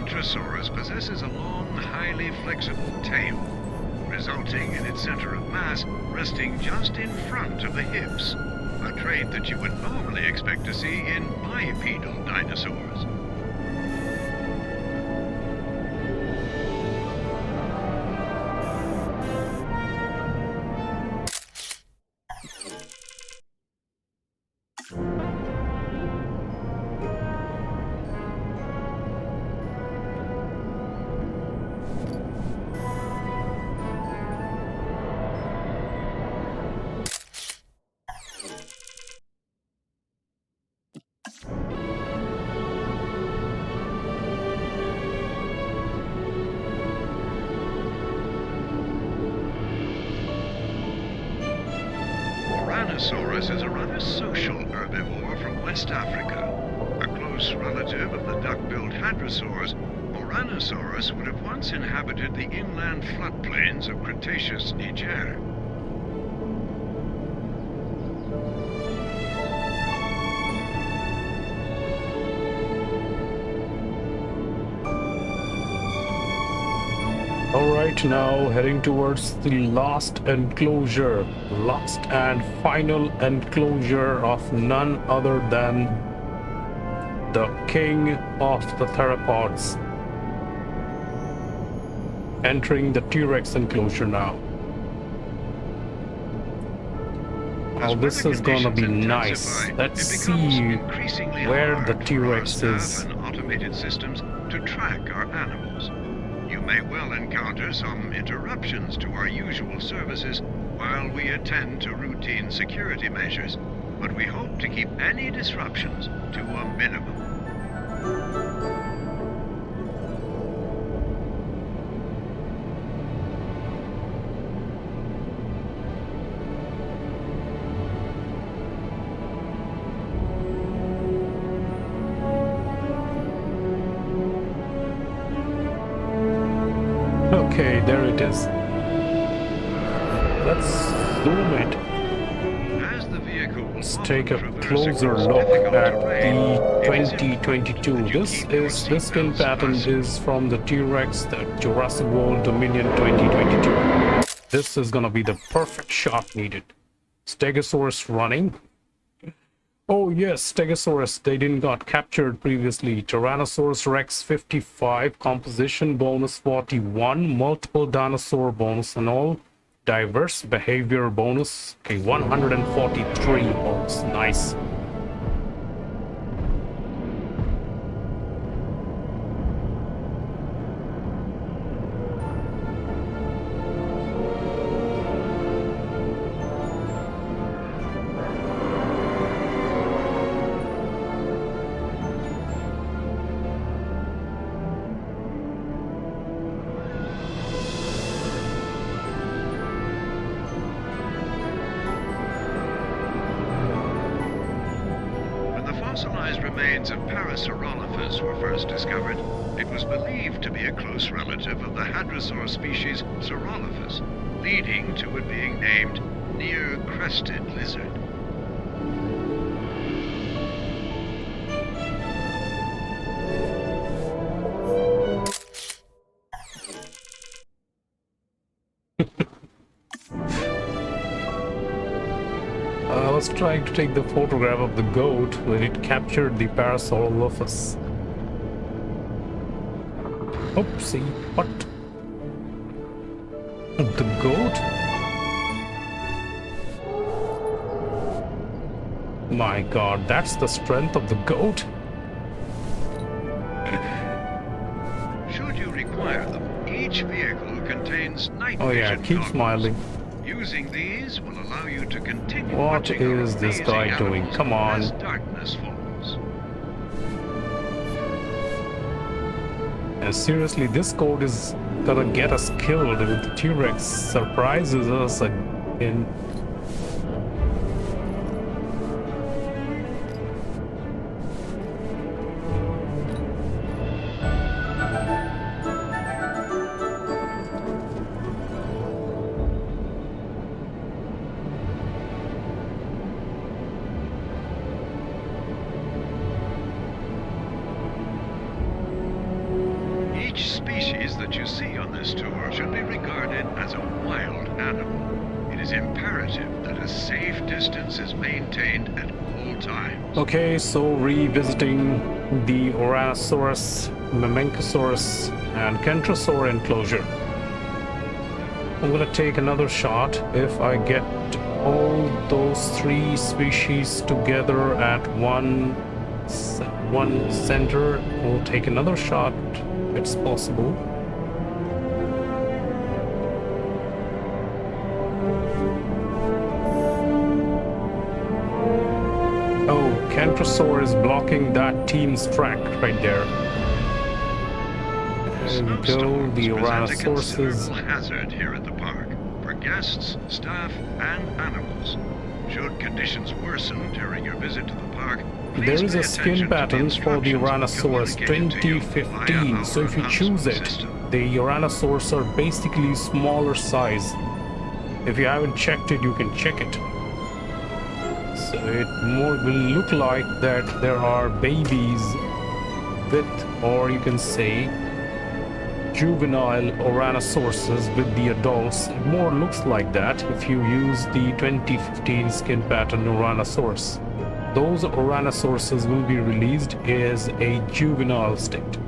Jurassicworld possesses a long, highly flexible tail, resulting in its center of mass resting just in front of the hips, a trait that you would normally expect to see in bipedal dinosaurs. Tyrannosaurus is a rather social herbivore from West Africa. A close relative of the duck-billed hadrosaurs, Tyrannosaurus would have once inhabited the inland floodplains of Cretaceous Niger. Alright, now heading towards the last enclosure. Last and final enclosure of none other than the king of the theropods. Entering the T-Rex enclosure now. Oh, this is gonna be nice. Let's see where the T-Rex is. And automated systems to track our animals. You may well encounter some interruptions to our usual services while we attend to routine security measures, but we hope to keep any disruptions to a minimum. Okay, there it is. Let's zoom it. As the vehicle will Let's take a through the closer reciprocal look technical at terrain, the it is 2022. important that you This keep your is this skin seatbelts pattern fastened. is from the T-Rex, the Jurassic World Dominion 2022. This is gonna be the perfect shot needed. Stegosaurus running. Oh yes, Stegosaurus. They didn't got captured previously. TyrannosaurusRex 55, composition bonus 41, multiple dinosaur bonus and all. Diverse behavior bonus. Okay, 143 bonus. Nice. Fossilized remains of Parasaurolophus were first discovered. It was believed to be a close relative of the hadrosaur species Saurolophus, leading to it being named near-crested lizard. I was trying to take the photograph of the goat when it captured the Parasaurolophus. Oopsie, what? The goat? My god, that's the strength of the goat? Should you require them, each vehicle contains night Oh yeah, vision keep goggles. smiling. Using these will allow you to continue What watching our is this amazing guy doing? animals Come on. as darkness falls. And seriously, this goat is gonna get us killed if the T-Rex surprises us again. Each species that you see on this tour should be regarded as a wild animal. It is imperative that a safe distance is maintained at all times. Okay, so revisiting the Oranosaurus, Mamenchosaurus, and Kentrosaur enclosure. I'm gonna take another shot if I get all those three species together at one center. We'll take another shot if it's possible. Oh, Kentrosaur is blocking that team's track right there. There we go, Snowstorms the present a Oranotauruses. considerable hazard here at the park for guests, staff, and animals. Should conditions worsen during your visit to the park, please There is pay a skin attention to pattern for the instructions Oranosaurus communicated to you via 2015, our so if you choose announcement it, system. the Oranosaurus are basically smaller size. If you haven't checked it, you can check it. So it more will look like that there are babies with, or you can say, juvenile Oranotauruses with the adults. It more looks like that if you use the 2015 skin pattern Oranosaurus. Those Oranotauruses will be released as a juvenile state.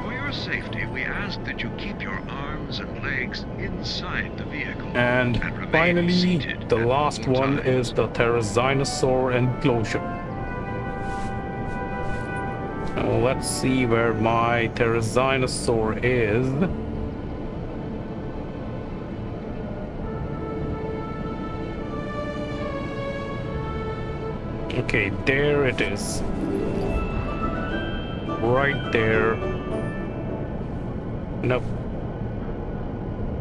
For your safety, we ask that you keep your arms and legs inside the vehicle. And remain finally, seated the at last all one times. is the Therizinosaur enclosure. Now let's see where my Therizinosaur is. Okay, there it is. Right there. Nope.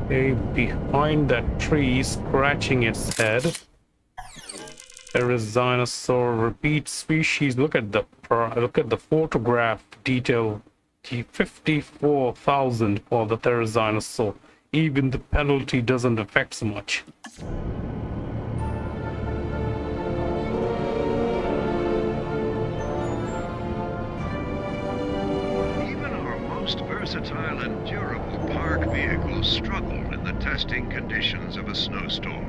Okay, behind that tree, scratching its head. Therizinosaur repeat species. Look at the photograph detail. 54,000 for the Therizinosaur. Even the penalty doesn't affect so much. Even our most versatile and durable park vehicles struggle in the testing conditions of a snowstorm.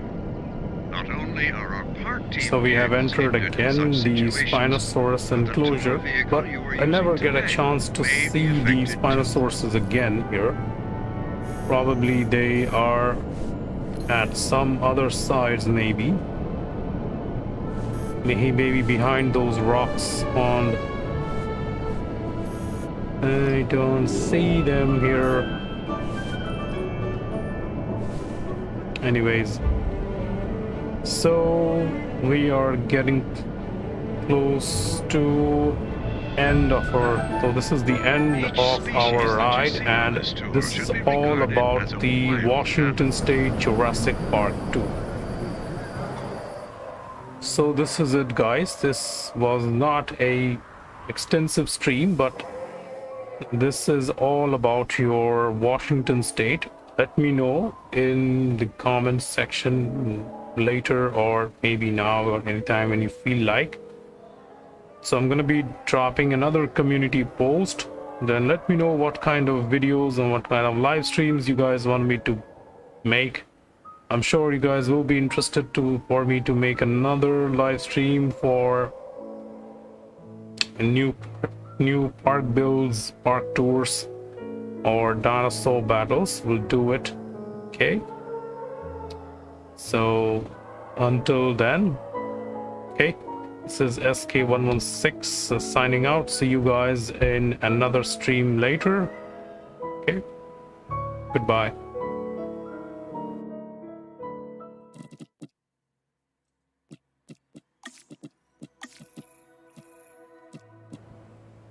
Not only are our park team So we have vehicles entered needed in again such the situations, Spinosaurus but the enclosure, tour vehicle but you were I never using get a today chance to may be see the affected too. Spinosauruses again here. Probably they are at some other sides, maybe. Maybe behind those rocks on. I don't see them here. Anyways, so we are getting close to end of our, so this is the end Each of species our that you ride, see on and this tour this should is be all regarded about as a the wild Washington State Jurassic Park 2. So this is it, guys. This was not a extensive stream, but this is all about your Washington State. Let me know in the comments section later, or maybe now, or anytime when you feel like. So I'm gonna be dropping another community post. Then let me know what kind of videos and what kind of live streams you guys want me to make. I'm sure you guys will be interested for me to make another live stream for a new park builds, park tours, or dinosaur battles. We'll do it. Okay. So until then, okay. This is SK116 signing out. See you guys in another stream later. Okay. Goodbye.